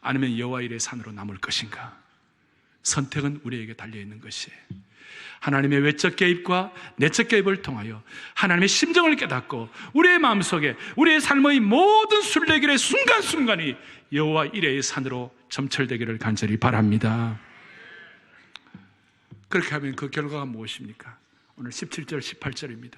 아니면 여호와 이레의 산으로 남을 것인가. 선택은 우리에게 달려있는 것이에요. 하나님의 외적 개입과 내적 개입을 통하여 하나님의 심정을 깨닫고 우리의 마음속에 우리의 삶의 모든 순례길의 순간순간이 여호와 이레의 산으로 점철되기를 간절히 바랍니다. 그렇게 하면 그 결과가 무엇입니까? 오늘 17절 18절입니다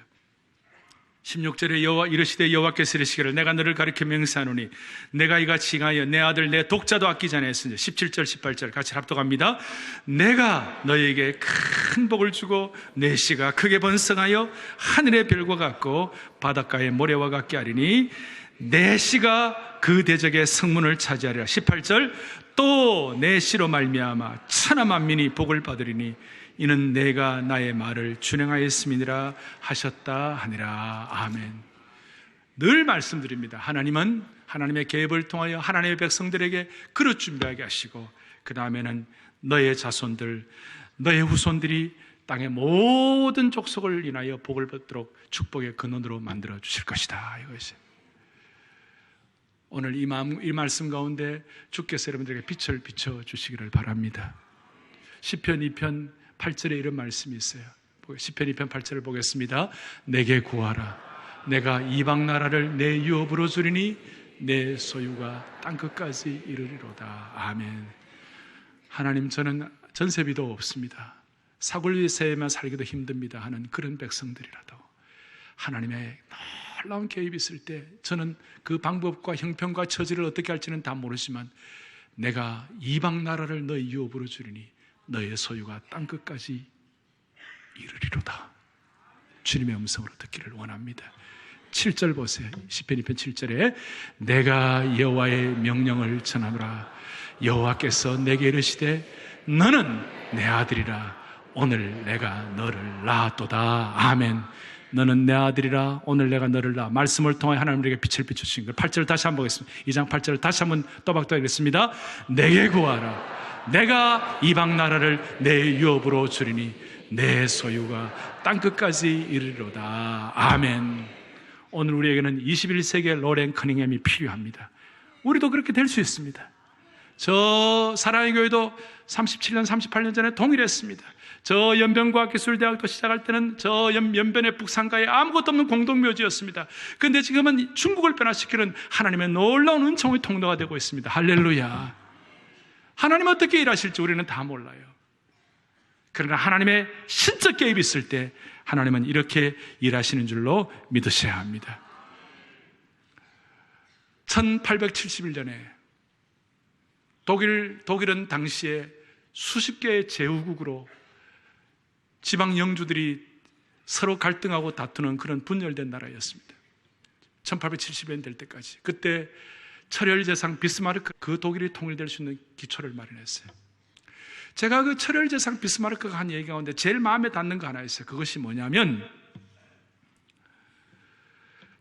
16절에 여호와 이르시되 여호와께서 이르시기를 내가 너를 가리켜 맹세하노니 내가 이같이 행하여 내 아들 내 독자도 아끼지 아니하였으니 17절 18절 같이 합독합니다. 내가 너에게 큰 복을 주고 내 씨가 크게 번성하여 하늘의 별과 같고 바닷가의 모래와 같게 하리니 내 씨가 그 대적의 성문을 차지하리라. 18절 또 내 씨로 말미암아 천하 만민이 복을 받으리니 이는 내가 나의 말을 준행하였음이니라 하셨다 하니라. 아멘. 늘 말씀드립니다. 하나님은 하나님의 계획을 통하여 하나님의 백성들에게 그릇 준비하게 하시고 그 다음에는 너의 자손들, 너의 후손들이 땅의 모든 족속을 인하여 복을 받도록 축복의 근원으로 만들어 주실 것이다. 이것이 오늘 이 말씀 가운데 주께서 여러분들에게 빛을 비춰 주시기를 바랍니다. 시편 2편 8절에 이런 말씀이 있어요. 시편 2편 8절을 보겠습니다. 내게 구하라. 내가 이방 나라를 내 유업으로 주리니 내 소유가 땅끝까지 이르리로다. 아멘. 하나님, 저는 전세비도 없습니다. 사골세에만 살기도 힘듭니다 하는 그런 백성들이라도 하나님의 놀라운 개입이 있을 때 저는 그 방법과 형편과 처지를 어떻게 할지는 다 모르지만 내가 이방 나라를 너의 유업으로 주리니 너의 소유가 땅끝까지 이르리로다. 주님의 음성으로 듣기를 원합니다. 7절 보세요. 시편 2편 7절에 내가 여호와의 명령을 전하노라. 여호와께서 내게 이르시되 너는 내 아들이라. 오늘 내가 너를 낳았도다. 아멘. 너는 내 아들이라. 오늘 내가 너를 낳아. 말씀을 통해 하나님 우리에게 빛을 비추신 것. 8절을 다시 한번 보겠습니다. 2장 8절을 다시 한번 또박또박 읽겠습니다. 내게 구하라. 내가 이방 나라를 내 유업으로 주리니 내 소유가 땅끝까지 이르리로다. 아멘. 오늘 우리에게는 21세기의 로렌 커닝햄이 필요합니다. 우리도 그렇게 될 수 있습니다. 저 사랑의 교회도 37년, 38년 전에 동일했습니다. 저 연변과학기술대학도 시작할 때는 저 연변의 북산가에 아무것도 없는 공동묘지였습니다. 그런데 지금은 중국을 변화시키는 하나님의 놀라운 은총의 통로가 되고 있습니다. 할렐루야. 하나님 어떻게 일하실지 우리는 다 몰라요. 그러나 하나님의 신적 개입이 있을 때 하나님은 이렇게 일하시는 줄로 믿으셔야 합니다. 1871년에 독일은 당시에 수십 개의 제후국으로 지방 영주들이 서로 갈등하고 다투는 그런 분열된 나라였습니다. 1870년 될 때까지. 그때 철혈제상 비스마르크, 그 독일이 통일될 수 있는 기초를 마련했어요. 제가 그 철혈제상 비스마르크가 한 얘기 가운데 제일 마음에 닿는 거 하나 있어요. 그것이 뭐냐면,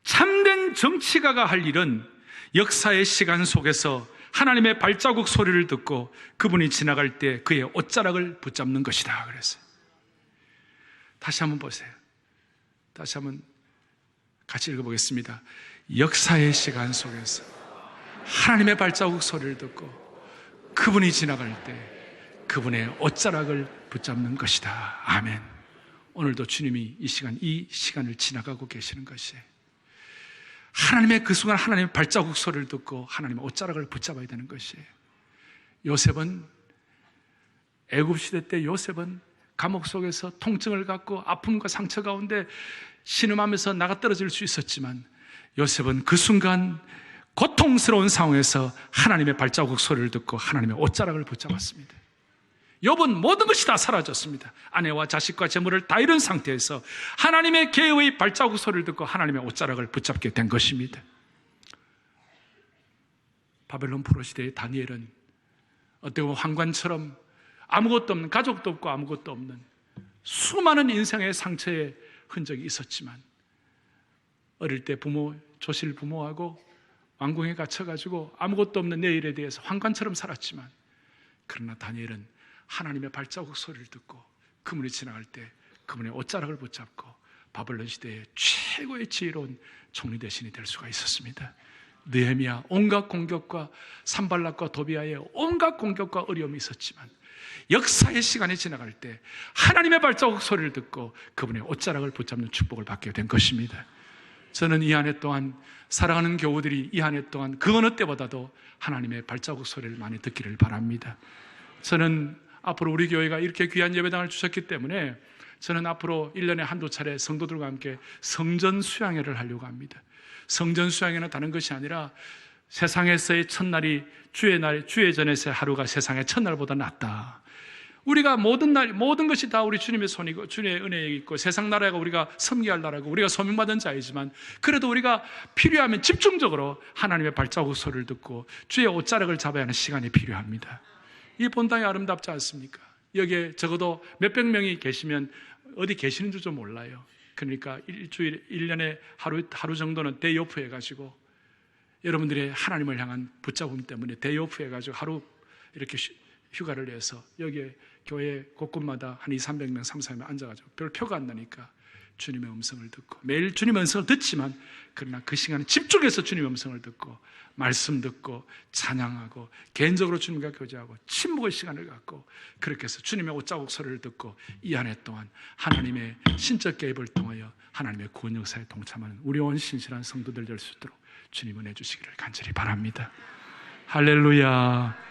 참된 정치가가 할 일은 역사의 시간 속에서 하나님의 발자국 소리를 듣고 그분이 지나갈 때 그의 옷자락을 붙잡는 것이다 그랬어요. 다시 한번 보세요. 다시 한번 같이 읽어보겠습니다. 역사의 시간 속에서 하나님의 발자국 소리를 듣고 그분이 지나갈 때 그분의 옷자락을 붙잡는 것이다. 아멘. 오늘도 주님이 이 시간을 지나가고 계시는 것이에요. 하나님의 그 순간 하나님의 발자국 소리를 듣고 하나님의 옷자락을 붙잡아야 되는 것이에요. 요셉은 애굽시대 때 요셉은 감옥 속에서 통증을 갖고 아픔과 상처 가운데 신음하면서 나가 떨어질 수 있었지만 요셉은 그 순간 고통스러운 상황에서 하나님의 발자국 소리를 듣고 하나님의 옷자락을 붙잡았습니다. 욥은 모든 것이 다 사라졌습니다. 아내와 자식과 재물을 다 잃은 상태에서 하나님의 계의 발자국 소리를 듣고 하나님의 옷자락을 붙잡게 된 것입니다. 바벨론 포로 시대의 다니엘은 어떻게 보면 황관처럼 아무것도 없는, 가족도 없고 아무것도 없는 수많은 인생의 상처의 흔적이 있었지만 어릴 때 조실 부모하고 왕궁에 갇혀가지고 아무것도 없는 내일에 대해서 황관처럼 살았지만, 그러나 다니엘은 하나님의 발자국 소리를 듣고 그분이 지나갈 때 그분의 옷자락을 붙잡고 바벨론 시대의 최고의 지혜로운 총리 대신이 될 수가 있었습니다. 느헤미야 온갖 공격과 산발락과 도비아의 온갖 공격과 어려움이 있었지만 역사의 시간이 지나갈 때 하나님의 발자국 소리를 듣고 그분의 옷자락을 붙잡는 축복을 받게 된 것입니다. 저는 이 한 해 동안 사랑하는 교우들이 이 한 해 동안 그 어느 때보다도 하나님의 발자국 소리를 많이 듣기를 바랍니다. 저는 앞으로 우리 교회가 이렇게 귀한 예배당을 주셨기 때문에 저는 앞으로 1년에 한두 차례 성도들과 함께 성전 수양회를 하려고 합니다. 성전 수양회는 다른 것이 아니라 세상에서의 첫날이 주의 전에서의 하루가 세상의 첫날보다 낫다. 우리가 모든 것이 다 우리 주님의 손이고 주님의 은혜에 있고 세상 나라가 우리가 섬기할 나라고 우리가 소명받은 자이지만 그래도 우리가 필요하면 집중적으로 하나님의 발자국 소리를 듣고 주의 옷자락을 잡아야 하는 시간이 필요합니다. 이 본당이 아름답지 않습니까? 여기에 적어도 몇백 명이 계시면 어디 계시는 줄 좀 몰라요. 그러니까 일주일, 1년에 하루 정도는 데이오프 해가지고 여러분들의 하나님을 향한 붙잡음 때문에 데이오프 해가지고 하루 이렇게 휴가를 내서 여기에 교회 곳곳마다 한 200-300명, 300-400명 앉아가지고 별 표가 안 나니까 주님의 음성을 듣고 매일 주님의 음성을 듣지만 그러나 그 시간에 집중해서 주님의 음성을 듣고 말씀 듣고 찬양하고 개인적으로 주님과 교제하고 침묵의 시간을 갖고 그렇게 해서 주님의 옷자국 소리를 듣고 이 한 해 동안 하나님의 신적 개입을 통하여 하나님의 구원 역사에 동참하는 우리 온 신실한 성도들 될 수 있도록 주님 은혜 주시기를 간절히 바랍니다. 할렐루야.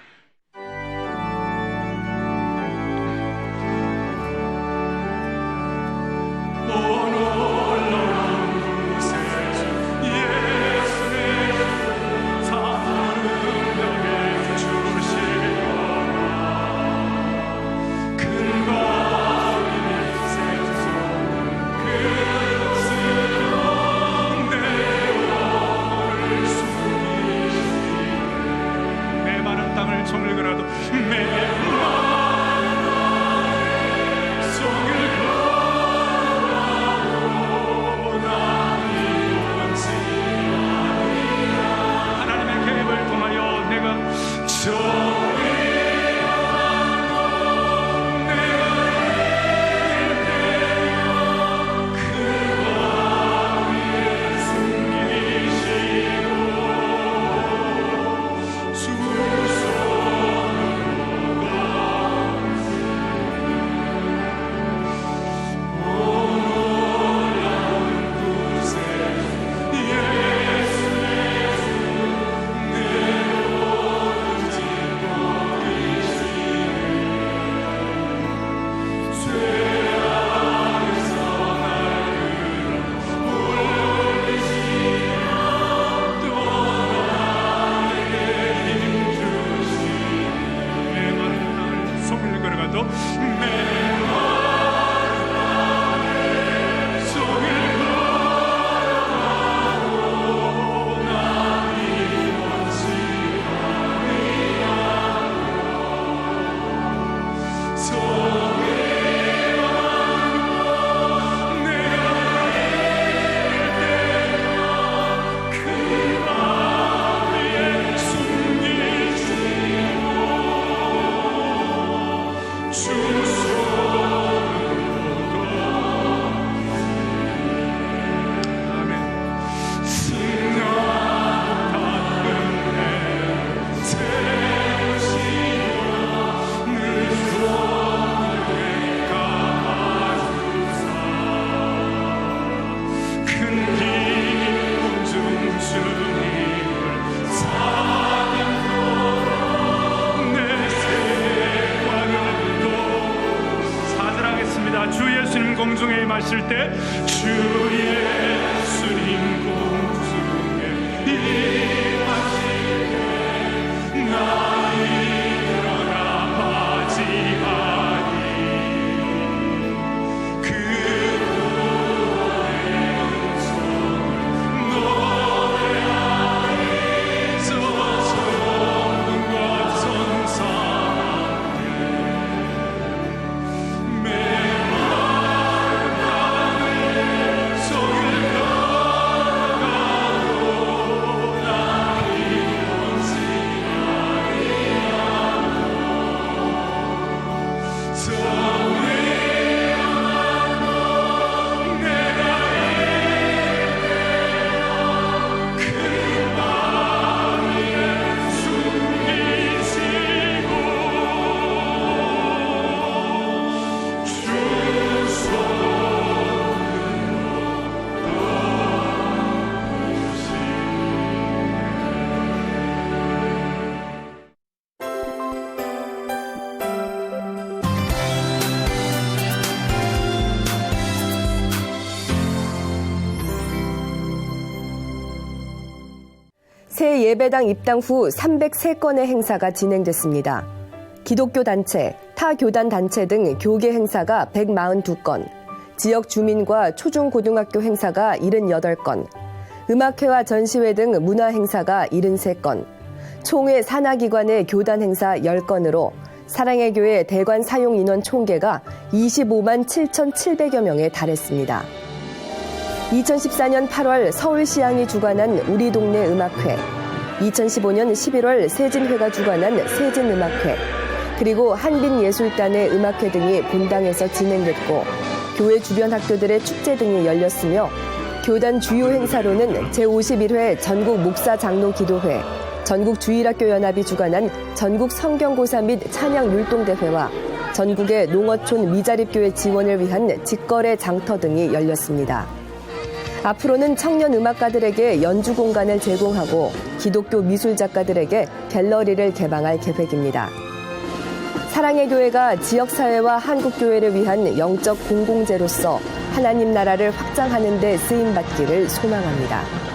기도하실 때 주 예수님 공중에 임하실 때 나 일어나 맞이하리. 그 새 예배당 입당 후 303건의 행사가 진행됐습니다. 기독교 단체, 타 교단 단체 등 교계 행사가 142건, 지역 주민과 초중고등학교 행사가 78건, 음악회와 전시회 등 문화 행사가 73건, 총회 산하기관의 교단 행사 10건으로 사랑의 교회 대관 사용 인원 총계가 25만 7,700여 명에 달했습니다. 2014년 8월 서울시향이 주관한 우리 동네 음악회, 2015년 11월 세진회가 주관한 세진음악회, 그리고 한빈예술단의 음악회 등이 본당에서 진행됐고 교회 주변 학교들의 축제 등이 열렸으며 교단 주요 행사로는 제51회 전국 목사 장로 기도회, 전국 주일학교연합이 주관한 전국 성경고사 및 찬양 율동대회와 전국의 농어촌 미자립교회 지원을 위한 직거래 장터 등이 열렸습니다. 앞으로는 청년 음악가들에게 연주 공간을 제공하고 기독교 미술 작가들에게 갤러리를 개방할 계획입니다. 사랑의 교회가 지역사회와 한국교회를 위한 영적 공공재로서 하나님 나라를 확장하는 데 쓰임받기를 소망합니다.